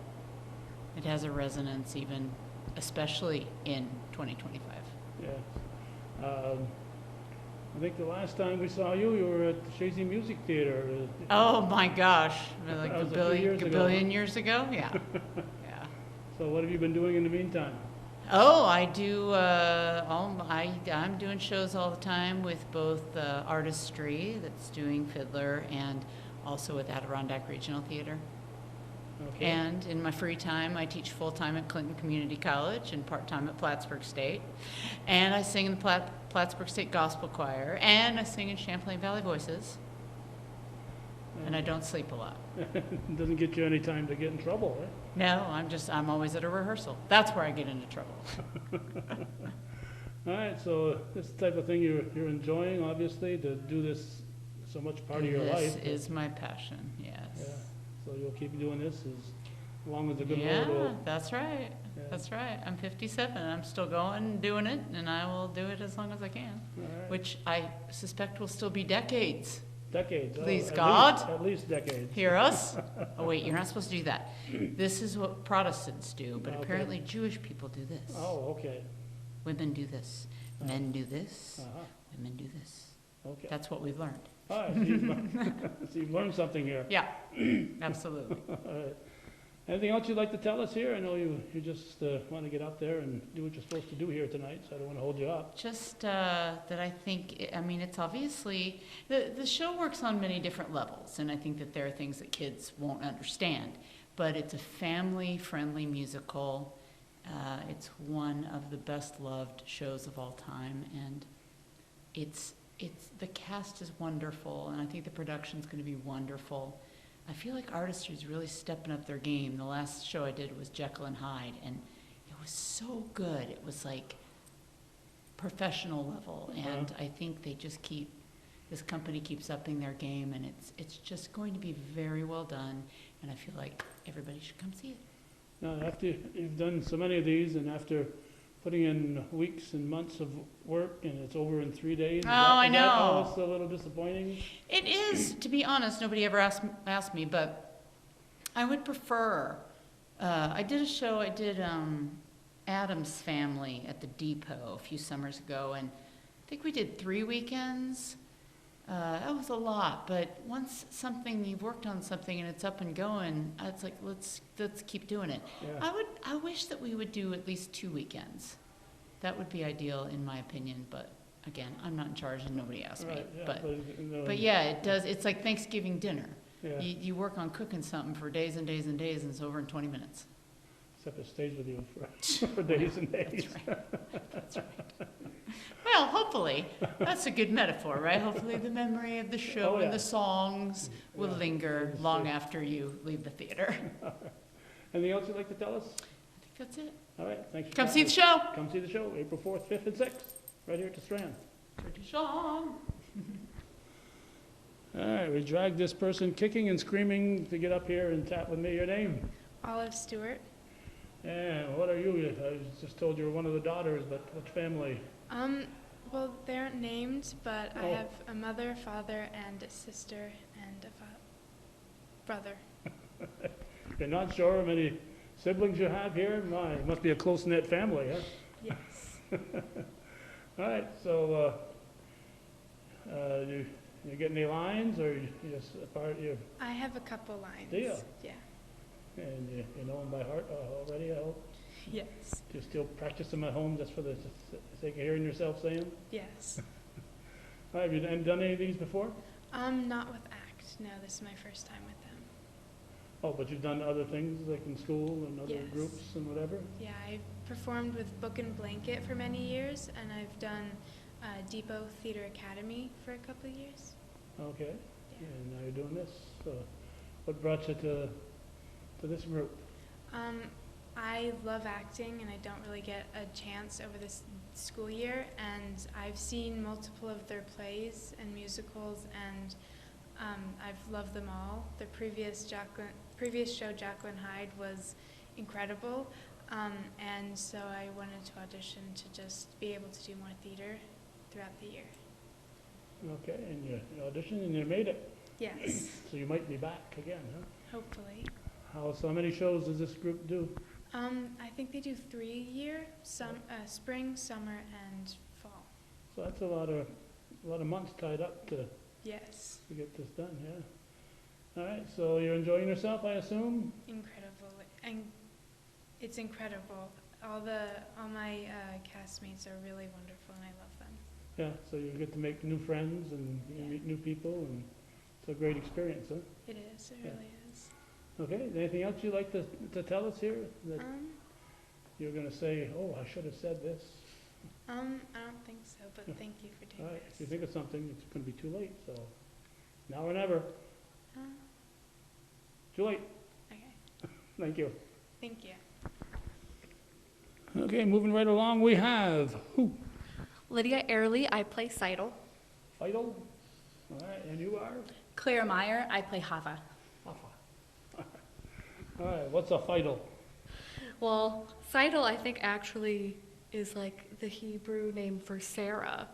resonance even, especially in 2025. Yeah. I think the last time we saw you, you were at the Shazy Music Theater. Oh my gosh, like That was a billion years ago. years ago? Yeah. Yeah. So what have you been doing in the meantime? Oh, I do. I'm doing shows all the time with both Artistry, that's doing Fiddler, and also with Adirondack Regional Theater. Okay. And in my free time, I teach full-time at Clinton Community College and part-time at Plattsburgh State. And I sing in the Plattsburgh State Gospel Choir, and I sing in Champlain Valley Voices. And I don't sleep a lot. Doesn't get you any time to get in trouble, right? No, I'm always at a rehearsal. That's where I get into trouble. All right, so this type of thing you're enjoying, obviously, to do this so much part of your life. This is my passion, yes. Yeah. So you'll keep doing this as long as the good Yeah, Lord will. that's right. Yeah. That's right. I'm 57. I'm still going and doing it, and I will do it as long as I can, All right. which I suspect will still be decades. Decades. Please, at God. least- at least decades. Hear us? Oh, wait, you're not supposed to do that. This is what Protestants do, but Okay. apparently Jewish people do this. Oh, okay. Women do this. Men do this. Uh-huh. Women do this. Okay. That's what we've learned. All right, so you've learned something here. Yeah, absolutely. All right. Anything else you'd like to tell us here? I know you just want to get out there and do what you're supposed to do here tonight, so I don't want to hold you up. Just that I think, I mean, it's obviously, the show works on many different levels, and I think that there are things that kids won't understand, but it's a family-friendly musical. It's one of the best-loved shows of all time, and the cast is wonderful, and I think the production's going to be wonderful. I feel like Artistry is really stepping up their game. The last show I did was Jekyll and Hyde, and it was so good. It was like professional level, and I think they just this company keeps upping their game, and it's just going to be very well done, and I feel like everybody should come see it. Now, after you've done so many of these, and after putting in weeks and months of work, and it's over in 3 days. Oh, I know. Is that almost a little disappointing? It is, to be honest. Nobody ever asked me, but I would prefer. I did a show. I did Addams Family at the Depot a few summers ago, and I think we did 3 weekends. That was a lot, but once you've worked on something and it's up and going, it's like let's keep doing it. Yeah. I wish that we would do at least 2 weekends. That would be ideal in my opinion, but again, I'm not in charge and nobody asked me. Right, yeah, But yeah, it does. It's like Thanksgiving dinner. Yeah. You work on cooking something for days and days and days, and it's over in 20 minutes. Except it stays with you for days and days. That's right. That's right. Well, hopefully. That's a good metaphor, right? Hopefully the memory of the show Oh, yeah. and the songs will Yeah. linger long after you leave the theater. Anything else you'd like to tell us? I think that's it. All right, thanks. Come see the show. Come see the show, April 4th, 5th, and 6th, right here at the Strand. Pretty song. All right, we dragged this person kicking and screaming to get up here and chat with me. Your name? Olive Stewart. And what are you? I just told you were one of the daughters, but which family? Well, they aren't named, but I Oh. have a mother, father, and a sister, and a brother. You're not sure how many siblings you have here? My, it must be a close-knit family, huh? Yes. All right, so you get any lines, or you just a part you? I have a couple lines. Do you? Yeah. And you know them by heart already, I hope? Yes. Do you still practice them at home just for the sake of hearing yourself say them? Yes. All right, have you done any of these before? Not with ACT. No, this is my first time with them. Oh, but you've done other things, like in school and other Yes. groups and whatever? Yeah, I've performed with Book and Blanket for many years, and I've done Depot Theater Academy for a couple of years. Okay, and now you're doing this. So what brought you to this group? I love acting, and I don't really get a chance over this school year, and I've seen multiple of their plays and musicals, and I've loved them all. The previous show, Jekyll and Hyde, was incredible, and so I wanted to audition to just be able to do more theater throughout the year. Okay, and you auditioned and you made it. Yes. So you might be back again, huh? Hopefully. How many shows does this group do? I think they do 3 a year, spring, summer, and fall. So that's a lot of months tied up to Yes. get this done, yeah. All right, so you're enjoying yourself, I assume? Incredible. And it's incredible. all my castmates are really wonderful, and I love them. Yeah, so you get to make new friends and you meet new people, and it's a great experience, huh? It is. It Yeah. really is. Okay, anything else you'd like to tell us here? That you're gonna say, oh, I should have said this? I don't think so, but thank you for All doing right, this. if you think of something, it's gonna be too late, so now or never. Too late. Okay. Thank you. Thank you. Okay, moving right along, we have who? Lydia Airley, I play Seidel. Fiddle? All right, and you are? Claire Meyer, I play Hava. All right, what's a fiddle? Well, Seidel, I think, actually is like the Hebrew name for Sarah.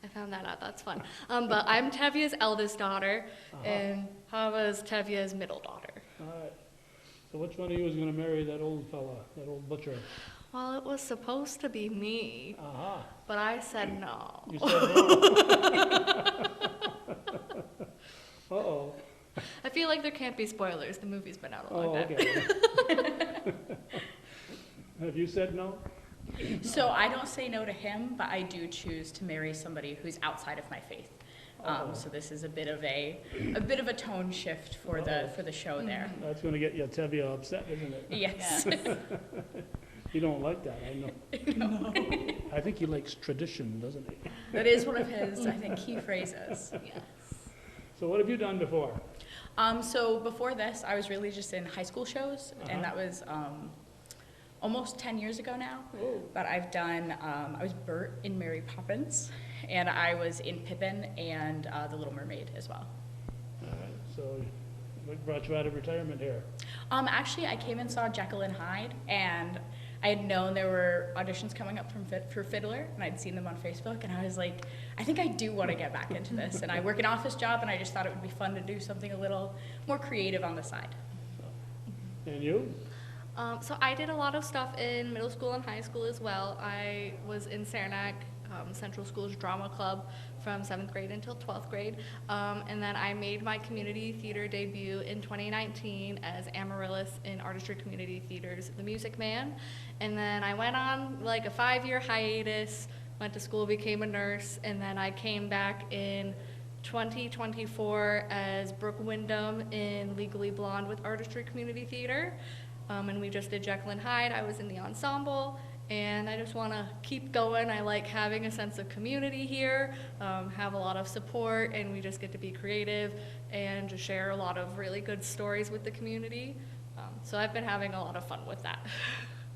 I found that out, that's fun. But I'm Tevia's eldest daughter, and Hava's Tevia's middle daughter. All right, so which one of you is gonna marry that old fella, that old butcher? Well, it was supposed to be me, but I said no. You said no? Uh-oh. I feel like there can't be spoilers. The movie's been out a long time. Okay. Have you said no? So I don't say no to him, but I do choose to marry somebody who's outside of my faith. So this is a bit of a tone shift for the show there. That's gonna get your Tevye upset, isn't it? Yes. You don't like that, I know. No. I think he likes tradition, doesn't he? That is one of his, I think, key phrases. Yes. So what have you done before? So before this, I was really just in high school shows, and that was almost 10 years ago now. But I've done, I was Bert in Mary Poppins, and I was in Pippin and The Little Mermaid as well. All right, so what brought you out of retirement here? Actually, I came and saw Jekyll and Hyde, and I had known there were auditions coming up for Fiddler, and I'd seen them on Facebook, and I was like, I think I do want to get back into this. And I work an office job, and I just thought it would be fun to do something a little more creative on the side. And you? So I did a lot of stuff in middle school and high school as well. I was in Saranac Central School's drama club from 7th grade until 12th grade. And then I made my community theater debut in 2019 as Amaryllis in Artistry Community Theater's The Music Man. And then I went on like a 5-year hiatus, went to school, became a nurse, and then I came back in 2024 as Brooke Wyndham in Legally Blonde with Artistry Community Theater. And we just did Jekyll and Hyde. I was in the ensemble, and I just want to keep going. I like having a sense of community here, have a lot of support, and we just get to be creative and just share a lot of really good stories with the community. So I've been having a lot of fun with that.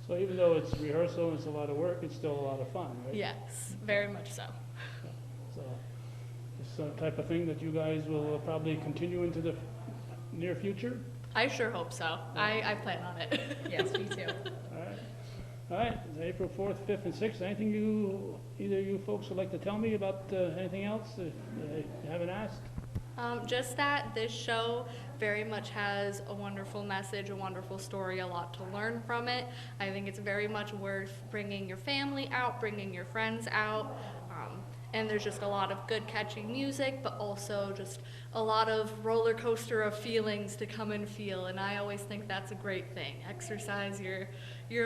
So even though it's rehearsal and it's a lot of work, it's still a lot of fun, right? Yes, very much so. So it's some type of thing that you guys will probably continue into the near future? I sure hope so. I plan on it. Yes, me too. All right, it's April 4th, 5th, and 6th. Anything either of you folks would like to tell me about anything else that you haven't asked? Just that this show very much has a wonderful message, a wonderful story, a lot to learn from it. I think it's very much worth bringing your family out, bringing your friends out. And there's just a lot of good catchy music, but also just a lot of roller coaster of feelings to come and feel. And I always think that's a great thing. Exercise your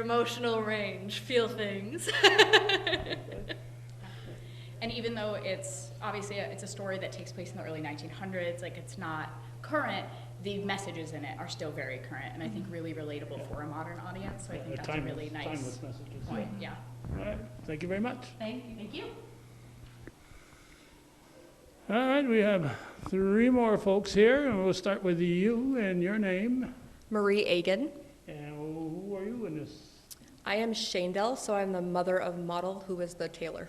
emotional range, feel things. And even though it's obviously it's a story that takes place in the early 1900s, like it's not current, the messages in it are still very current, and I think really relatable for a modern audience. So I think that's a really nice timeless messages. point. Yeah. All right, thank you very much. Thank you. Thank you. All right, we have 3 more folks here, and we'll start with you and your name. Marie Agan. And who are you in this? I am Shandell, so I'm the mother of Model, who is the tailor.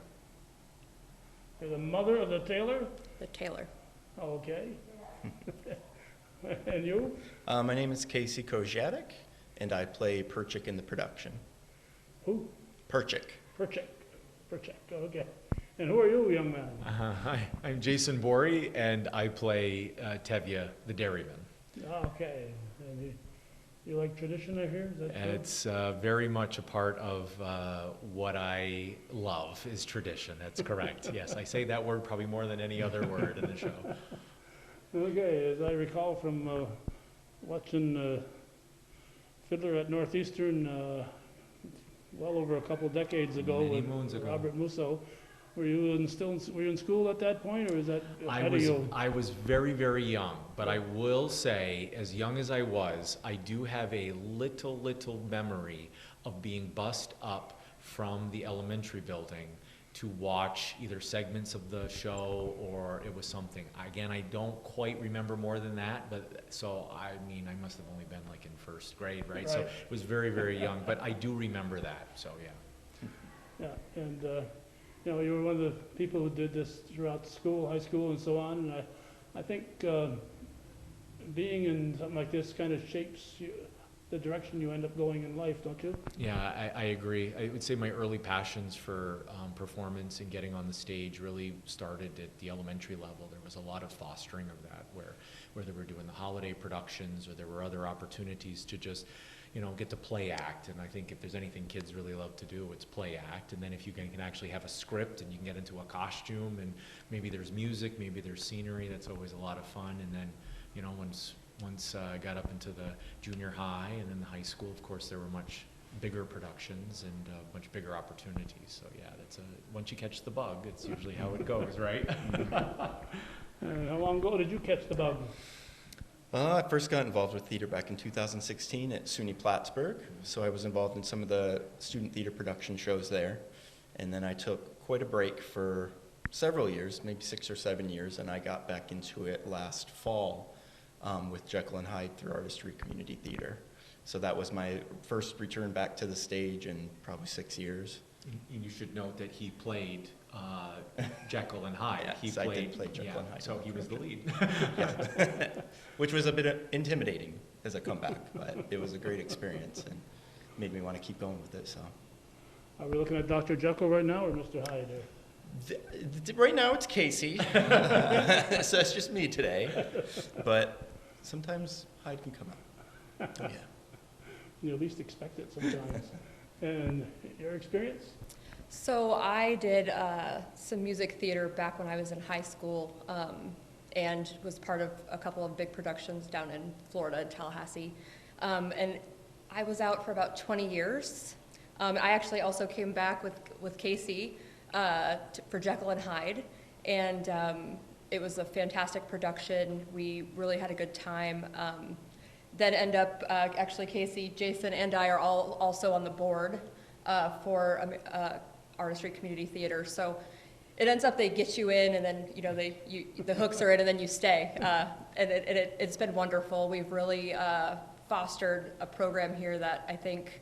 You're the mother of the tailor? The tailor. Okay. And you? My name is Casey Koziatek, and I play Perchik in the production. Who? Perchik. Perchik, okay. And who are you, young man? Hi, I'm Jason Borey, and I play Tevye, the dairyman. Okay. And you like tradition, I hear? Is that true? It's very much a part of what I love is tradition. That's correct. Yes, I say that word probably more than any other word in the show. Okay, as I recall from watching Fiddler at Northeastern well over a couple decades ago Many with moons ago. Robert Musso. Were you in school at that point, or is that ahead of you? I was very, very young, but I will say, as young as I was, I do have a little memory of being bussed up from the elementary building to watch either segments of the show or it was something. Again, I don't quite remember more than that, but so I mean, I must have only been like in first grade, right? So it was very, very young, but I do remember that, so yeah. Yeah, and you know, you were one of the people who did this throughout school, high school, and so on. And I think being in something like this kind of shapes the direction you end up going in life, don't you? Yeah, I agree. I would say my early passions for performance and getting on the stage really started at the elementary level. There was a lot of fostering of that, where they were doing the holiday productions, or there were other opportunities to just, you know, get to play act. And I think if there's anything kids really love to do, it's play act. And then if you can actually have a script and you can get into a costume, and maybe there's music, maybe there's scenery, that's always a lot of fun. And then, you know, once I got up into the junior high and then the high school, of course, there were much bigger productions and much bigger opportunities. So yeah, once you catch the bug, it's usually how it goes, right? How long ago did you catch the bug? I first got involved with theater back in 2016 at SUNY Plattsburgh. So I was involved in some of the student theater production shows there. And then I took quite a break for several years, maybe 6 or 7 years, and I got back into it last fall with Jekyll and Hyde through Artistry Community Theater. So that was my first return back to the stage in probably 6 years. And you should note that he played Jekyll and Hyde. Yes, I did play Jekyll and Hyde. So he was the lead. Yeah. Which was a bit intimidating as a comeback, but it was a great experience and made me want to keep going with it. So, are we looking at Dr. Jekyll right now, or Mr. Hyde? Right now it's Casey, so it's just me today. But sometimes Hyde can come out. Yeah. You at least expect it sometimes. And your experience? So I did some music theater back when I was in high school, and was part of a couple of big productions down in Florida, in Tallahassee. And I was out for about 20 years. I actually also came back with Casey for Jekyll and Hyde, and it was a fantastic production. We really had a good time. Then end up, actually Casey, Jason, and I are all also on the board for Artistry Community Theater. So it ends up they get you in, and then the hooks are in, and then you stay. And it's been wonderful. We've really fostered a program here that I think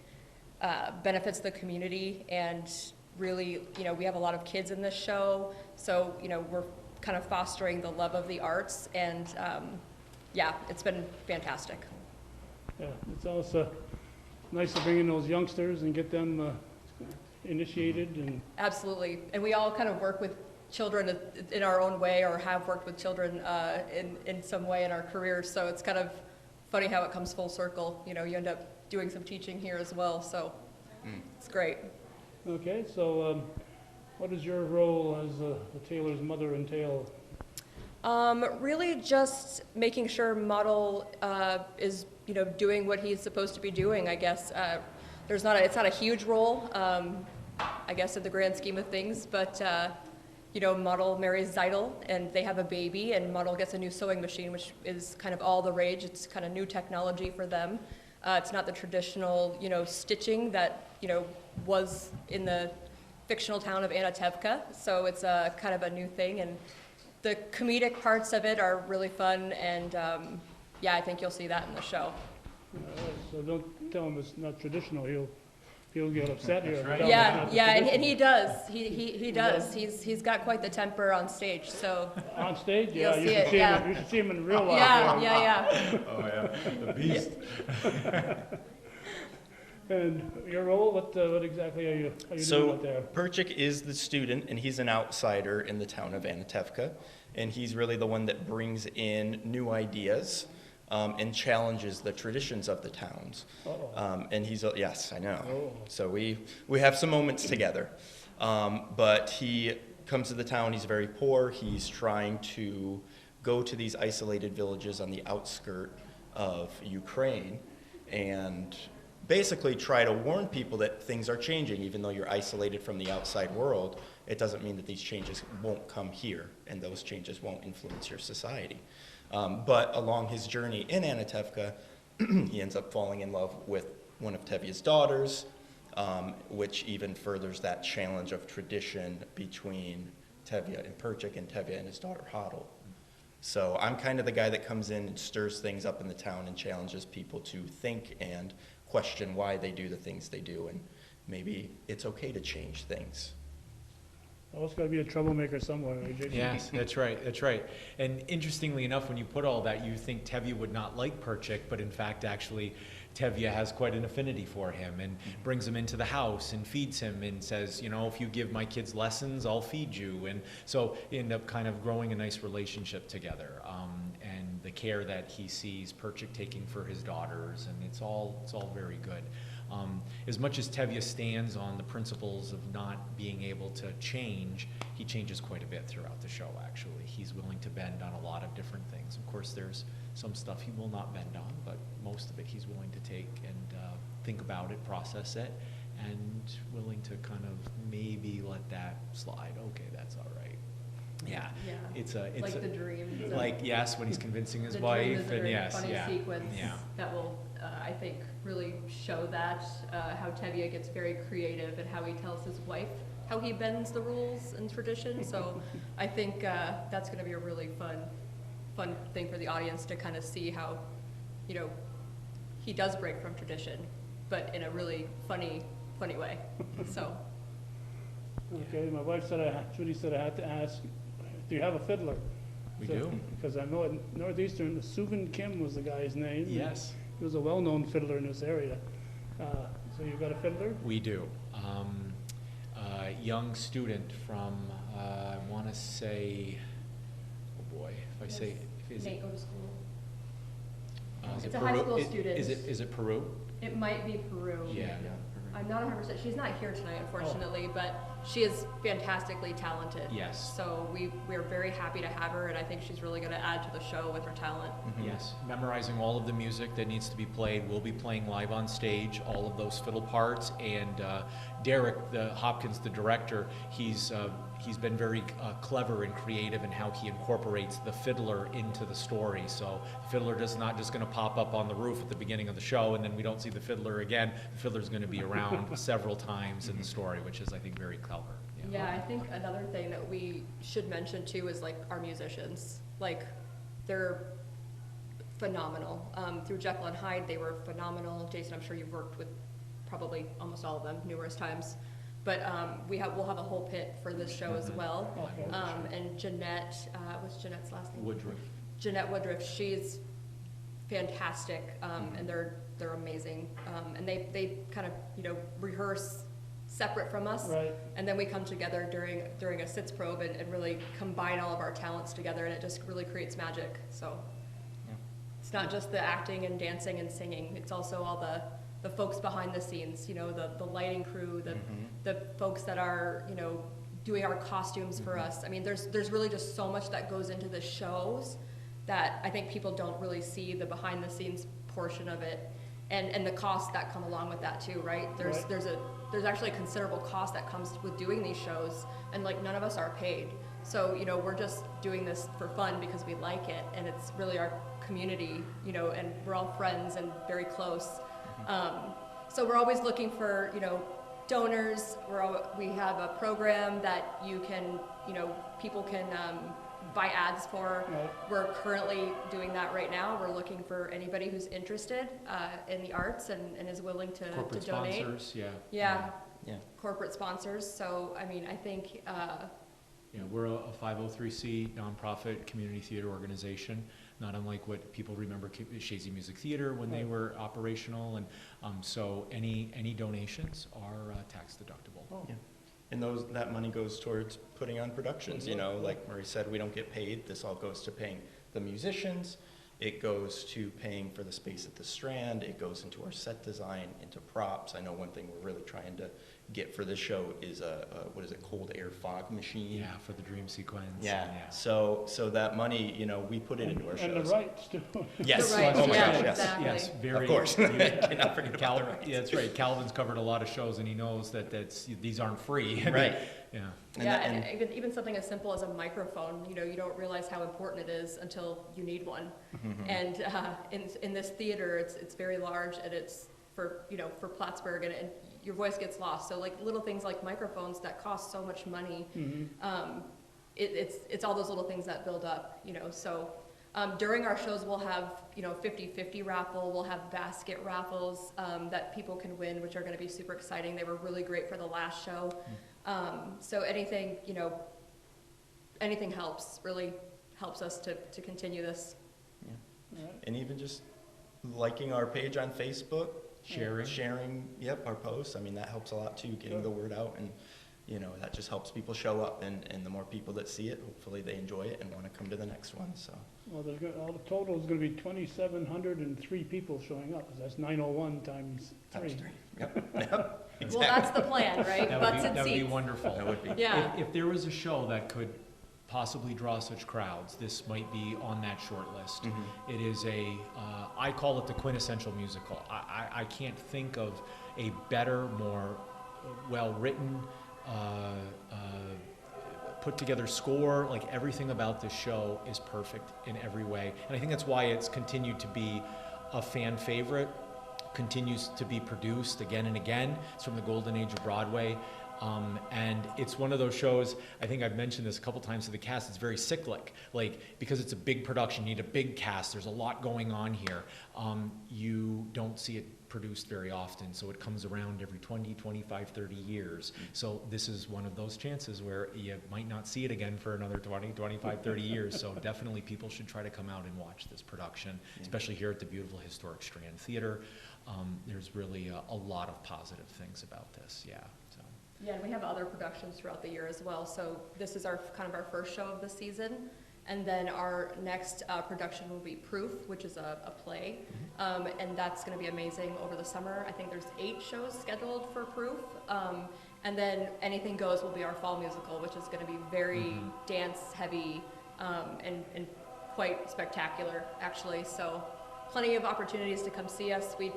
benefits the community, and really, we have a lot of kids in this show, so we're kind of fostering the love of the arts, and yeah, it's been fantastic. Yeah, it's also nice to bring in those youngsters and get them initiated. And absolutely, and we all kind of work with children in our own way, or have worked with children in some way in our careers, so it's kind of funny how it comes full circle. You end up doing some teaching here as well, so it's great. Okay, so what is your role as the Taylor's mother entail? Really just making sure Model is doing what he's supposed to be doing, I guess. It's not a huge role, I guess, in the grand scheme of things, but Model marries Zeidel, and they have a baby, and Model gets a new sewing machine, which is kind of all the rage. It's kind of new technology for them. It's not the traditional, stitching that, was in the fictional town of Anatevka, so it's kind of a new thing, and the comedic parts of it are really fun, and yeah, I think you'll see that in the show. So don't tell him it's not traditional. He'll get upset here. Right. Yeah, and he does. He does. He's got quite the temper on stage. So on stage, yeah, you should see him in real life. Yeah. Oh yeah, the beast. And your role, what exactly are you doing out there? Perchik is the student, and he's an outsider in the town of Anatevka, and he's really the one that brings in new ideas and challenges the traditions of the towns. And he's yes, I know. Oh. So we have some moments together, but he comes to the town. He's very poor. He's trying to go to these isolated villages on the outskirt of Ukraine and basically try to warn people that things are changing. Even though you're isolated from the outside world, it doesn't mean that these changes won't come here, and those changes won't influence your society. But along his journey in Anatevka, he ends up falling in love with one of Tevye's daughters, which even furthers that challenge of tradition between Tevye and Perchik and Tevye and his daughter Hodl. So I'm kind of the guy that comes in and stirs things up in the town and challenges people to think and question why they do the things they do, and maybe it's okay to change things. Well, it's got to be a troublemaker somewhere, right, Jason? Yes, that's right, that's right. And interestingly enough, when you put all that, you think Tevye would not like Perchik, but in fact, actually, Tevye has quite an affinity for him and brings him into the house and feeds him and says, you know, if you give my kids lessons, I'll feed you. And so you end up kind of growing a nice relationship together. And the care that he sees Perchik taking for his daughters, and it's all very good. As much as Tevye stands on the principles of not being able to change, he changes quite a bit throughout the show, actually. He's willing to bend on a lot of different things. Of course, there's some stuff he will not bend on, but most of it he's willing to take and think about it, process it, and willing to kind of maybe let that slide. Okay, that's all right. Yeah, it's like the dream. Like, yes, when he's convincing his the wife, dream is a and very yes, funny yeah, sequence yeah. that will, I think, really show that how Tevye gets very creative and how he tells his wife how he bends the rules and tradition. So I think that's going to be a really fun thing for the audience to kind of see how, you know, he does break from tradition, but in a really funny way. So. Okay, my wife said, Judy said I had to ask, do you have a fiddler? We do. Because I know at Northeastern, Suvin Kim was the guy's name. Yes. He was a well-known fiddler in this area. So you've got a fiddler? We do. Young student from, I want to say, oh boy, if I say, is it? Go to school. Is It's it a high Peru? school student. Is it Peru? It might be Peru. Yeah. I'm not 100%. She's not here tonight, unfortunately, but she is fantastically talented. Yes. So we're very happy to have her, and I think she's really going to add to the show with her talent. Yes, memorizing all of the music that needs to be played. We'll be playing live on stage, all of those fiddle parts. And Derek Hopkins, the director, he's been very clever and creative in how he incorporates the fiddler into the story. So the fiddler is not just going to pop up on the roof at the beginning of the show and then we don't see the fiddler again. The fiddler's going to be around several times in the story, which is, I think, very clever. Yeah, I think another thing that we should mention too is like our musicians. Like, they're phenomenal. Through Jekyll and Hyde, they were phenomenal. Jason, I'm sure you've worked with probably almost all of them numerous times. But we'll have a whole pit for this show as well. And Jeanette, what's Jeanette's last name? Woodruff. Jeanette Woodruff. She's fantastic, and they're amazing. And they kind of rehearse separate from us, right. And then we come together during a sits probe and really combine all of our talents together, and it just really creates magic. So it's not just the acting and dancing and singing; it's also all the folks behind the scenes. The lighting crew, the folks that are doing our costumes for us. I mean, there's really just so much that goes into the shows that I think people don't really see the behind the scenes portion of it, and the costs that come along with that too, right? There's actually a considerable cost that comes with doing these shows, and like none of us are paid. So we're just doing this for fun because we like it, and it's really our community, and we're all friends and very close. So we're always looking for donors. We have a program that people can buy ads for. Right. We're currently doing that right now. We're looking for anybody who's interested in the arts and is willing to Corporate donate. sponsors, Yeah. Yeah. Corporate sponsors. So I mean, I think. We're a 503c nonprofit community theater organization, not unlike what people remember Shazy Music Theater when they were operational, and so any donations are tax deductible. Yeah. And that money goes towards putting on productions. Like Murray said, we don't get paid. This all goes to paying the musicians It goes to paying for the space at the Strand. It goes into our set design, into props. I know one thing we're really trying to get for this show is a what is it, cold air fog machine? Yeah, for the dream sequence. Yeah. So that money, you know, we put it into our shows. And the rights too. Yes. The rights, Oh my yeah, gosh, yes. exactly. Yes, very. Of course. Cannot forget about the Calvin, rights. yeah, that's right. Calvin's covered a lot of shows, and he knows that these aren't free. Right. Yeah. And even something as simple as a microphone, you know, you don't realize how important it is until you need one. Mm-hmm. And in this theater, it's very large, and it's for Plattsburgh, and your voice gets lost. So like little things like microphones that cost so much money, it's all those little things that build up, you know. So during our shows, we'll have 50-50 raffle. We'll have basket raffles that people can win, which are going to be super exciting. They were really great for the last show. So anything helps, really helps us to continue this. Yeah. And even just liking our page on Facebook, sharing, our posts. I mean, that helps a lot too, getting the word out, and you know, that just helps people show up, and the more people that see it, hopefully they enjoy it and want to come to the next one. So. Well, all the total is going to be 2,703 people showing up. That's 901 times 3. Yep. Exactly. Well, that's the plan, right? That would be wonderful. That would be. Yeah. If there was a show that could possibly draw such crowds, this might be on that short list. Mm-hmm. It is I call it the quintessential musical. I can't think of a better, more well-written, put together score. Like, everything about this show is perfect in every way. And I think that's why it's continued to be a fan favorite, continues to be produced again and again. It's from the golden age of Broadway. And it's one of those shows, I think I've mentioned this a couple times to the cast, it's very cyclic. Like, because it's a big production, you need a big cast, there's a lot going on here. You don't see it produced very often, so it comes around every 20, 25, 30 years. So this is one of those chances where you might not see it again for another 20, 25, 30 years. So definitely people should try to come out and watch this production, especially here at the beautiful historic Strand Theater. There's really a lot of positive things about this, So. Yeah, and we have other productions throughout the year as well. So this is our first show of the season. And then our next production will be Proof, which is a play. And that's going to be amazing over the summer. I think there's 8 shows scheduled for Proof. And then Anything Goes will be our fall musical, which is going to be very dance heavy and quite spectacular, actually. So plenty of opportunities to come see us. We'd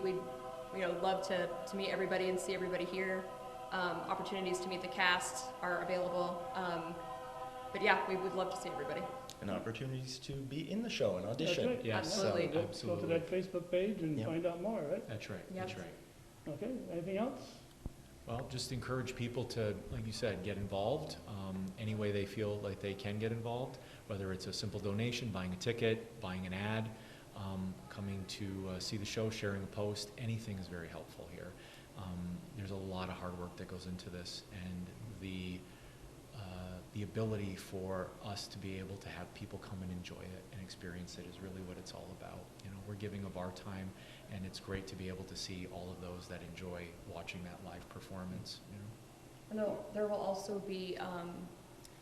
love to meet everybody and see everybody here. Opportunities to meet the cast are available. But yeah, we would love to see everybody. And opportunities to be in the show and audition. That's right. Yes, absolutely. Go to that Facebook page and find out more, right? That's right. Yep. That's right. Okay, anything else? Well, just encourage people to, like you said, get involved any way they feel like they can get involved, whether it's a simple donation, buying a ticket, buying an ad, coming to see the show, sharing a post. Anything is very helpful here. There's a lot of hard work that goes into this, and the ability for us to be able to have people come and enjoy it and experience it is really what it's all about. You know, we're giving of our time, and it's great to be able to see all of those that enjoy watching that live performance. I know there will also be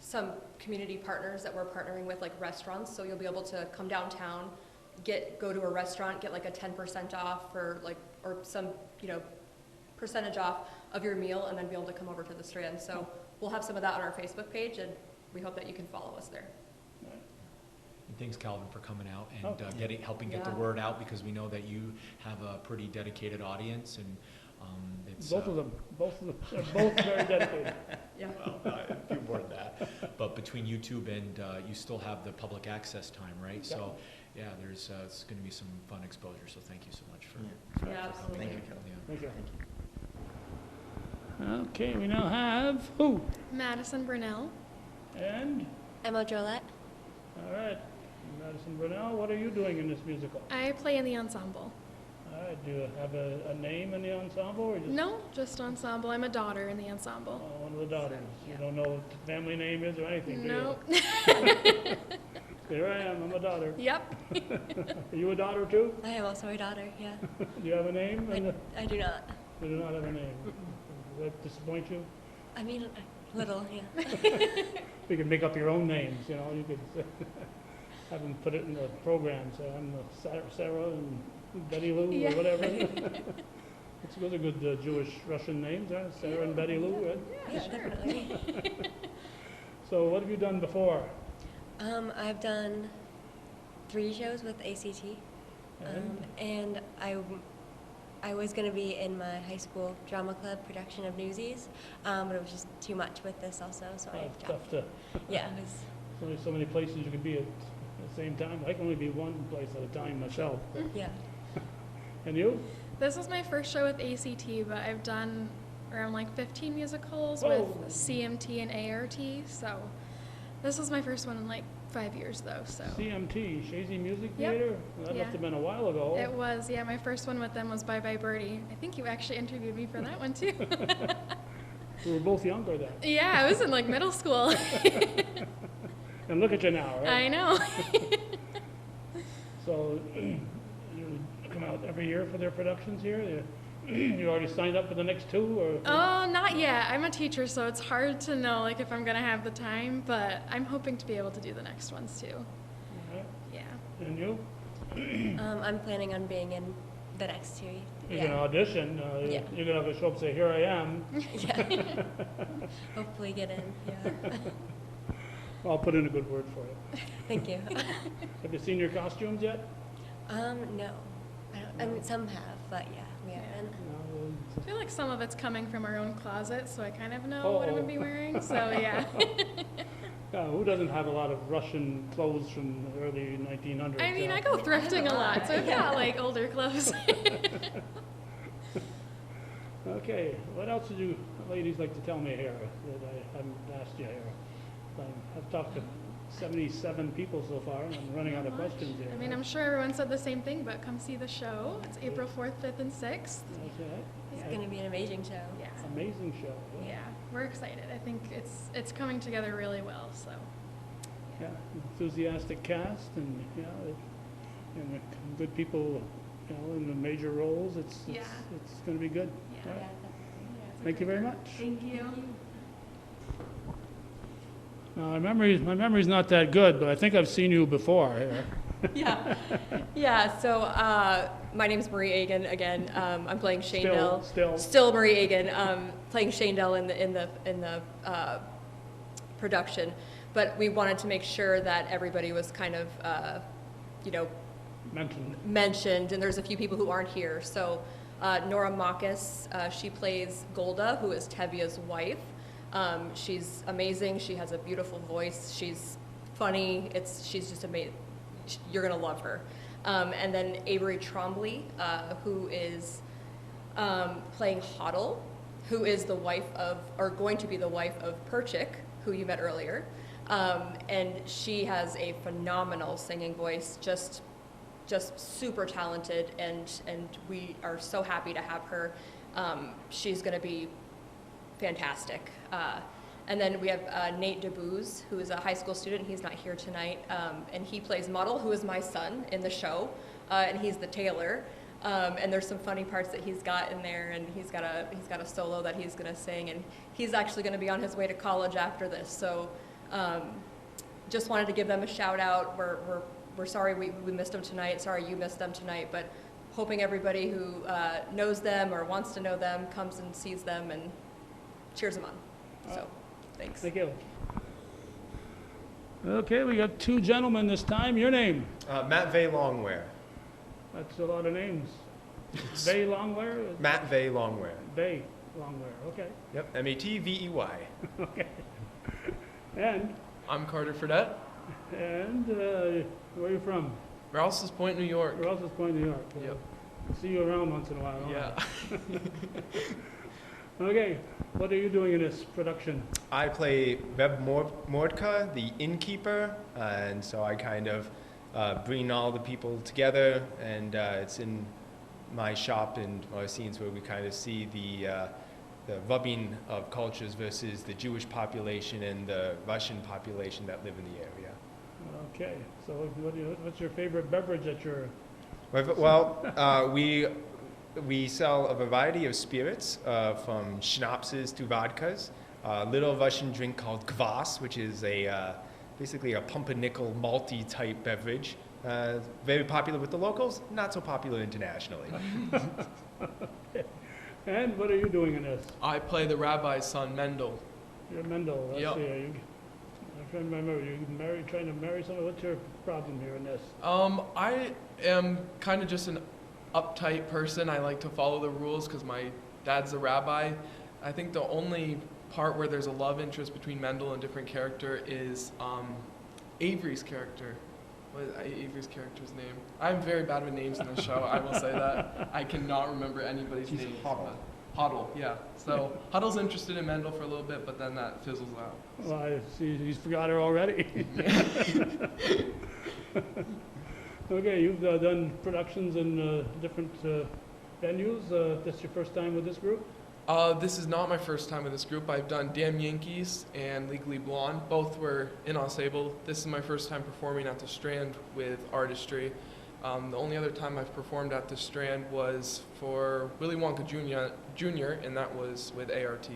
some community partners that we're partnering with, like restaurants. So you'll be able to come downtown, go to a restaurant, get like a 10% off or some percentage off of your meal, and then be able to come over to the Strand. So we'll have some of that on our Facebook page, and we hope that you can follow us there. And thanks, Calvin, for coming out and helping get the Yeah. word out, because we know that you have a pretty dedicated audience, and it's Both of them. They're both very dedicated. Yeah. Well, a few more than that. But between YouTube and you still have the public access time, right? Yeah. So yeah, there's it's going to be some fun exposure. So thank you so much for Yeah, for absolutely. coming. Thank you, Kelly. Thank you. Okay, we now have who? Madison Brunell. And? Emma Jolette. All right. Madison Brunell, what are you doing in this musical? I play in the ensemble. All right. Do you have a name in the ensemble? Or just No, just ensemble. I'm a daughter in the ensaensemble. one of the daughters. You don't know what the family name is or anything, do No. you? Here I am. I'm a daughter. Yep. Are you a daughter too? I am also a daughter, yeah. Do you have a name? I do not. You do not have a name. Does that disappoint you? I mean, a little, yeah. You can make up your own names, you know. You could. have them put it in the program. So I'm Sarah and Betty Lou Yeah. or whatever. Those are good Jewish Russian names, huh? Sarah and Betty Lou, right? Yeah, definitely. So what have you done before? I've done 3 shows with ACT, and I was going to be in my high school drama club production of Newsies, but it was just too much with this also, so I It's dropped. tough to. Yeah, it was, There's only so many places you can be at the same time. I can only be one place at a time myself. but- yeah. And you? This was my first show with ACT, but I've done around like 15 musicals Whoa. with CMT and ART, so this was my first one in like 5 years though, so. CMT, Shazy Music Yep. Theater? That Yeah. must have been a while ago. It was, yeah, my first one with them was Bye Bye Birdie. I think you actually interviewed me for that one too. We were both younger then. Yeah, I was in like middle school. And look at you now, right? I know. So you come out every year for their productions here? You already signed up for the next 2? Or? Oh, not yet. I'm a teacher, so it's hard to know like if I'm gonna have the time, but I'm hoping to be able to do the next ones too. All right. Yeah. And you? I'm planning on being in the next 2. You can audition. Yeah. You're going to have a show up and say, here I am. Yeah. Hopefully get in, yeah. I'll put in a good word for you. Thank you. Have you seen your costumes yet? No. I mean, some have, but yeah, we haven't. I feel like some of it's coming from our own closet, so I kind of know what I'm gonna be wearing, so yeah. Who doesn't have a lot of Russian clothes from the early 1900s? I mean, I go thrifting a lot, so I've got like older clothes. Okay, what else would you ladies like to tell me here that I haven't asked you here? I've talked to 77 people so far, and I'm running out of questions here. I mean, I'm sure everyone said the same thing, but come see the show. It's April 4th, 5th, and 6th. Okay. It's going to be an amazing show. Yeah. Amazing show. Yeah, we're excited. I think it's coming together really well, so. Yeah, enthusiastic cast and, and good people, in the major roles. It's going to be good. Yeah. All right. Thank you very much. Thank you. My memory's not that good, but I think I've seen you before. Yeah, so my name's Marie Agan again. I'm playing Shandell. Still Marie Agan, playing Shandell in the production. But we wanted to make sure that everybody was kind of, mentioned, and there's a few people who aren't here. So Nora Makis, she plays Golda, who is Tevia's wife. She's amazing. She has a beautiful voice. She's funny. She's just amazing. You're gonna love her. And then Avery Trombley, who is playing Hoddle, who is the wife of, or going to be the wife of Perchik, who you met earlier. And she has a phenomenal singing voice, just super talented, and we are so happy to have her. She's gonna be fantastic. And then we have Nate DeBooze, who is a high school student. He's not here tonight, and he plays Muddle, who is my son in the show, and he's the tailor. And there's some funny parts that he's got in there, and he's got a solo that he's gonna sing, and he's actually gonna be on his way to college after this. So just wanted to give them a shout out. We're sorry we missed them tonight. Sorry you missed them tonight, but hoping everybody who knows them or wants to know them comes and sees them and cheers them on. So, thanks. Thank you. Okay, we got 2 gentlemen this time. Your name? Matt Vey Longwear. That's a lot of names. Vey Longwear? Matt Vey Longwear. Vey Longwear, okay. Yep, M-A-T-V-E-Y. Okay. And? I'm Carter Fredette. And where are you from? Rouse's Point, New York. Rouse's Point, New York. Yep. See you around once in a while. Yeah. Okay, what are you doing in this production? I play Web Mordka, the innkeeper, and so I kind of bring all the people together, and it's in my shop and our scenes where we kind of see the rubbing of cultures versus the Jewish population and the Russian population that live in the area. Okay, so what's your favorite beverage at your... Well, we sell a variety of spirits, from schnapses to vodkas. A little Russian drink called kvass, which is a basically a pumpernickel malty type beverage. Very popular with the locals, not so popular internationally. And what are you doing in this? I play the rabbi's son, Mendel. You're Mendel. Let's Yep. see. I'm trying to remember. Trying to marry someone? What's your problem here in this? I am kind of just an uptight person. I like to follow the rules because my dad's a rabbi. I think the only part where there's a love interest between Mendel and a different character is Avery's character. What is Avery's character's name? I'm very bad with names in the show, I will say that. I cannot remember anybody's name. Huddle, yeah. So Huddle's interested in Mendel for a little bit, but then that fizzles out. Well, I see he's forgot her already. Okay, you've done productions in different venues. This your first time with this group? This is not my first time with this group. I've done Damn Yankees and Legally Blonde. Both were in ensemble. This is my first time performing at the Strand with Artistry. The only other time I've performed at the Strand was for Willy Wonka Jr., and that was with ART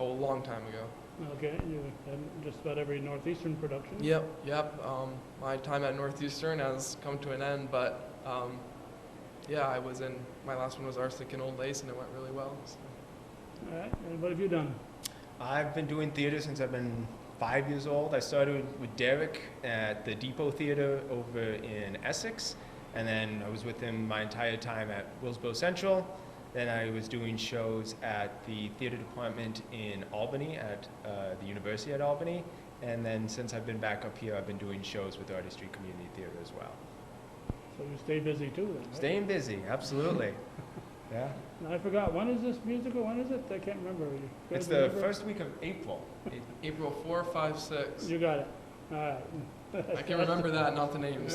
a long time ago. Okay, you had just about every Northeastern production. Yep. My time at Northeastern has come to an end, but yeah, I was in, my last one was Arsenic and Old Lace, and it went really well. So. All right, and what have you done? I've been doing theater since I've been 5 years old. I started with Derek at the Depot Theater over in Essex, and then I was with him my entire time at Willsboro Central. Then I was doing shows at the theater department in Albany at the University at Albany, and then since I've been back up here, I've been doing shows with Artistry Community Theater as well. So you stay busy too, then, right? Staying busy, absolutely. Yeah. Now, I forgot, when is this musical? When is it? I can't remember. You It's guys the remember? first week of April. April 4, 5, 6. You got it. All right. I can remember that, not the names.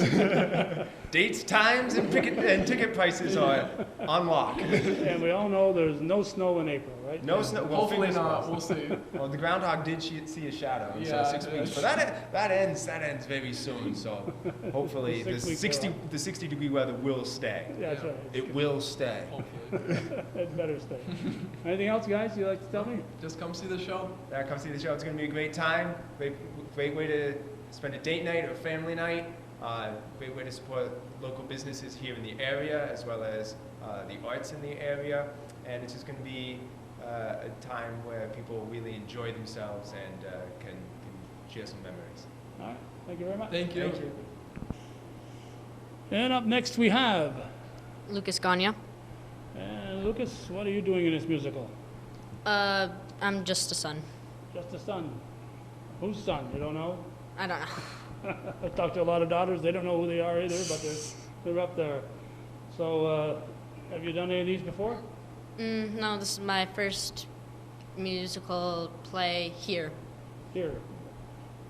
Dates, times, and ticket prices are on lock. And we all know there's no snow in April, right? No snow. Well, Hopefully fingers not. crossed. We'll see. Well, the groundhog did see a shadow, and Yeah, so 6 weeks. But that ends very soon. So hopefully the 60-degree weather will stay. Yeah, that's right. It will stay. Hopefully. It better stay. Anything else, guys, you'd like to tell me? Just come see the show. Yeah, come see the show. It's going to be a great time. Great way to spend a date night or family night. Great way to support local businesses here in the area, as well as the arts in the area. And it's just going to be a time where people really enjoy themselves and can share some memories. All right. Thank you very much. Thank you. Thank you. And up next we have Lucas Gagne. And Lucas, what are you doing in this musical? I'm just a son. Just a son. Whose son? You don't know? I don't know. I've talked to a lot of daughters. They don't know who they are either, but they're up there. So, have you done any of these before? No, this is my first musical play here. Here.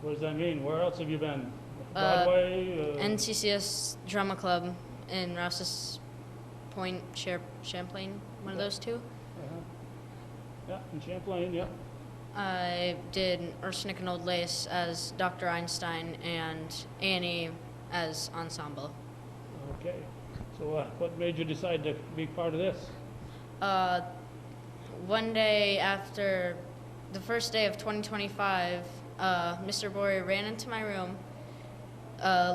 What does that mean? Where else have you been? Broadway? NCCS Drama Club in Rouse's Point, Champlain, one of those two. Yeah, in Champlain, yeah. I did Arsenic and Old Lace as Dr. Einstein and Annie as ensemble. Okay. So what made you decide to be part of this? One day after the first day of 2025, Mr. Bory ran into my room,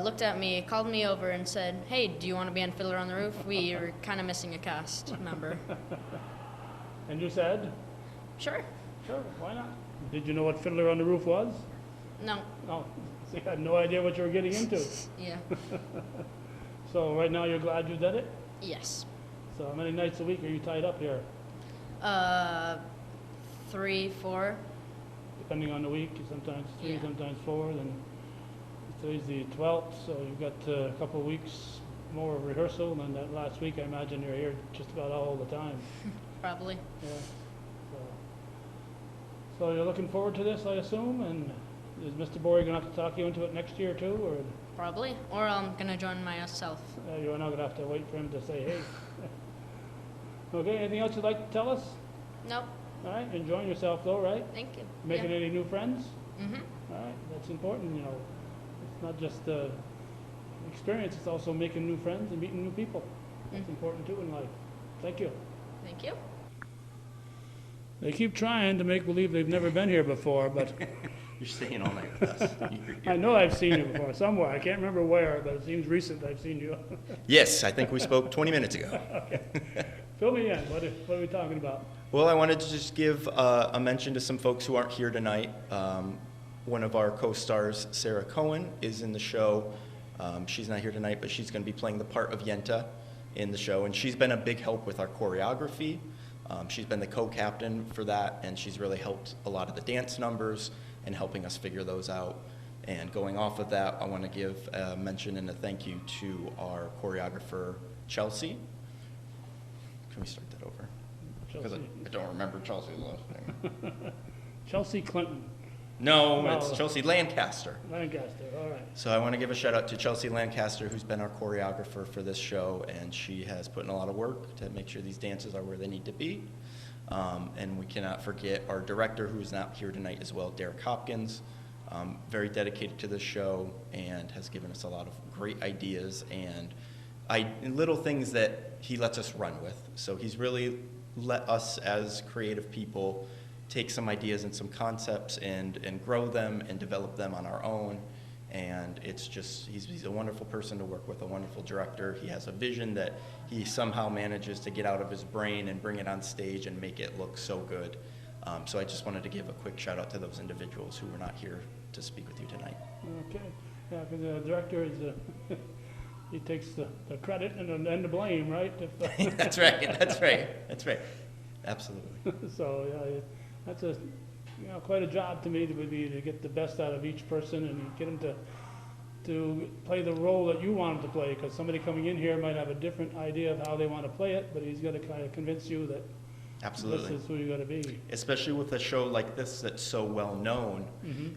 looked at me, called me over and said, "Hey, do you want to be on Fiddler on the Roof? We are kind of missing a cast member." And you said? Sure. Sure, why not? Did you know what Fiddler on the Roof was? No. No. So you had no idea what you were getting into? Yeah. So right now you're glad you did it? Yes. So how many nights a week are you tied up here? 3, 4. Depending on the week, sometimes 3, Yeah. sometimes 4. Then today's the 12th, so you've got a couple of weeks more of rehearsal. And then that last week, I imagine you're here just about all the time. Probably. Yeah. So you're looking forward to this, I assume, and is Mr. Bory going to have to talk you into it next year too, or? Probably. Or I'm going to join myself. You're not going to have to wait for him to say, hey. Okay, anything else you'd like to tell us? Nope. All right, enjoying yourself though, right? Thank you. Making Yeah. any new friends? Mm-hmm. All right, that's important, you know. It's not just experience, it's also making new friends and meeting new people. That's important too in life. Thank you. Thank you. They keep trying to make believe they've never been here before, but You're staying all night with us. I know I've seen you before, somewhere. I can't remember where, but it seems recent I've seen you. Yes, I think we spoke 20 minutes ago. Okay. Fill me in. What are we talking about? Well, I wanted to just give a mention to some folks who aren't here tonight. One of our co-stars, Sarah Cohen, is in the show. She's not here tonight, but she's going to be playing the part of Yenta in the show, and she's been a big help with our choreography. She's been the co-captain for that, and she's really helped a lot of the dance numbers and helping us figure those out. And going off of that, I want to give a mention and a thank you to our choreographer, Chelsea. Can we start that over? Because I don't remember Chelsea's last name. Chelsea Clinton. No, it's Chelsea Lancaster. Lancaster, all right. So I want to give a shout out to Chelsea Lancaster, who's been our choreographer for this show, and she has put in a lot of work to make sure these dances are where they need to be. And we cannot forget our director, who's not here tonight as well, Derek Hopkins, very dedicated to this show and has given us a lot of great ideas and little things that he lets us run with. So he's really let us as creative people take some ideas and some concepts and grow them and develop them on our own. And it's just, he's a wonderful person to work with, a wonderful director. He has a vision that he somehow manages to get out of his brain and bring it on stage and make it look so good. So I just wanted to give a quick shout out to those individuals who were not here to speak with you tonight. Okay, yeah, because the director is, he takes the credit and the blame, right? That's right. Absolutely. So, yeah, that's quite a job to me to get the best out of each person and get them to play the role that you want them to play, because somebody coming in here might have a different idea of how they want to play it, but he's got to kind of convince you that absolutely this is who you got to be. Especially with a show like this that's so well known,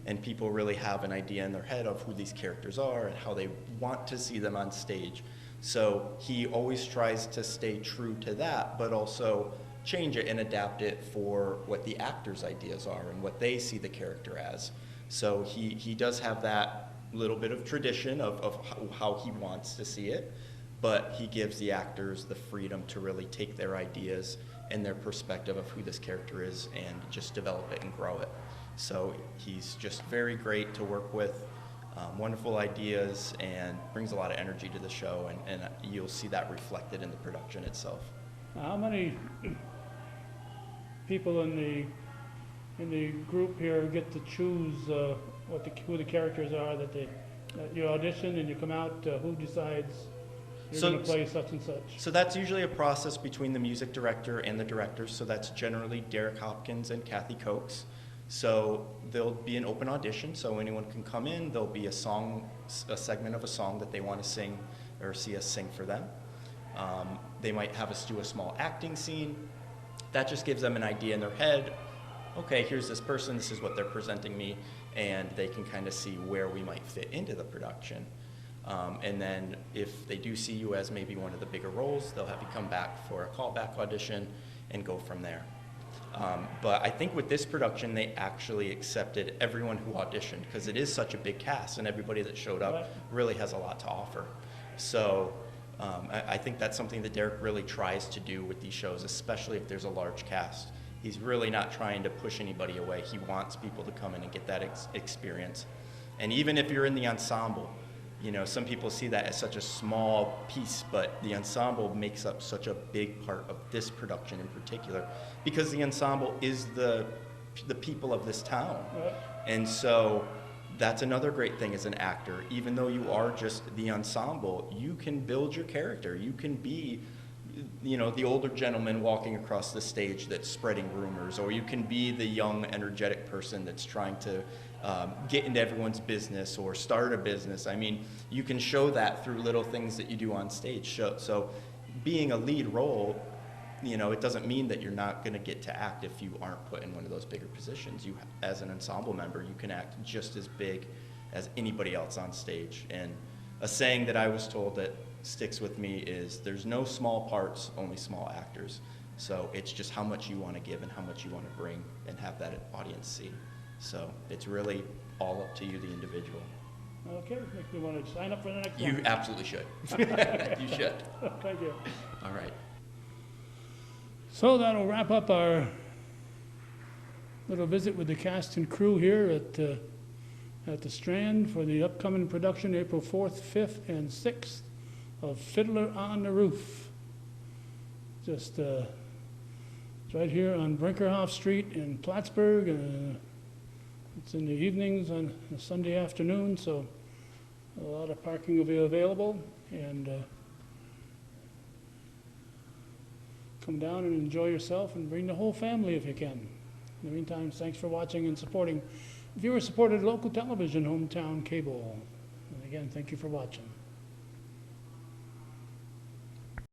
and people really have an idea in their head of who these characters are and how they want to see them on stage. So he always tries to stay true to that, but also change it and adapt it for what the actors' ideas are and what they see the character as. So he does have that little bit of tradition of how he wants to see it, but he gives the actors the freedom to really take their ideas and their perspective of who this character is and just develop it and grow it. So he's just very great to work with, wonderful ideas, and brings a lot of energy to the show, and you'll see that reflected in the production itself. How many people in the group here get to choose who the characters are that you audition and you come out? Who decides you're going to play such and such? So that's usually a process between the music director and the directors. So that's generally Derek Hopkins and Kathy Cokes. So there'll be an open audition, so anyone can come in. There'll be a segment of a song that they want to sing or see us sing for them. They might have us do a small acting scene. That just gives them an idea in their head. Okay, here's this person, this is what they're presenting me, and they can kind of see where we might fit into the production. And then if they do see you as maybe one of the bigger roles, they'll have you come back for a callback audition and go from there. But I think with this production, they actually accepted everyone who auditioned, because it is such a big cast and everybody that showed up really has a lot to offer. So I think that's something that Derek really tries to do with these shows, especially if there's a large cast. He's really not trying to push anybody away. He wants people to come in and get that experience. And even if you're in the ensemble, some people see that as such a small piece, but the ensemble makes up such a big part of this production in particular, because the ensemble is the people of this town. And so that's another great thing as an actor. Even though you are just the ensemble, you can build your character. You can be, the older gentleman walking across the stage that's spreading rumors, or you can be the young, energetic person that's trying to get into everyone's business or start a business. I mean, you can show that through little things that you do on stage. So being a lead role, it doesn't mean that you're not going to get to act if you aren't put in one of those bigger positions. You, as an ensemble member, you can act just as big as anybody else on stage. And a saying that I was told that sticks with me is, there's no small parts, only small actors. So it's just how much you want to give and how much you want to bring and have that audience see. So it's really all up to you, the individual. Okay, makes me want to sign up for the next one. You absolutely should. You should. Thank you. All right. So that'll wrap up our little visit with the cast and crew here at the Strand for the upcoming production April 4th, 5th, and 6th of Fiddler on the Roof. Just it's right here on Brinkerhoff Street in Plattsburgh. It's in the evenings on a Sunday afternoon, so a lot of parking will be available. And come down and enjoy yourself and bring the whole family if you can. In the meantime, thanks for watching and supporting viewer-supported local television, Hometown Cable. And again, thank you for watching.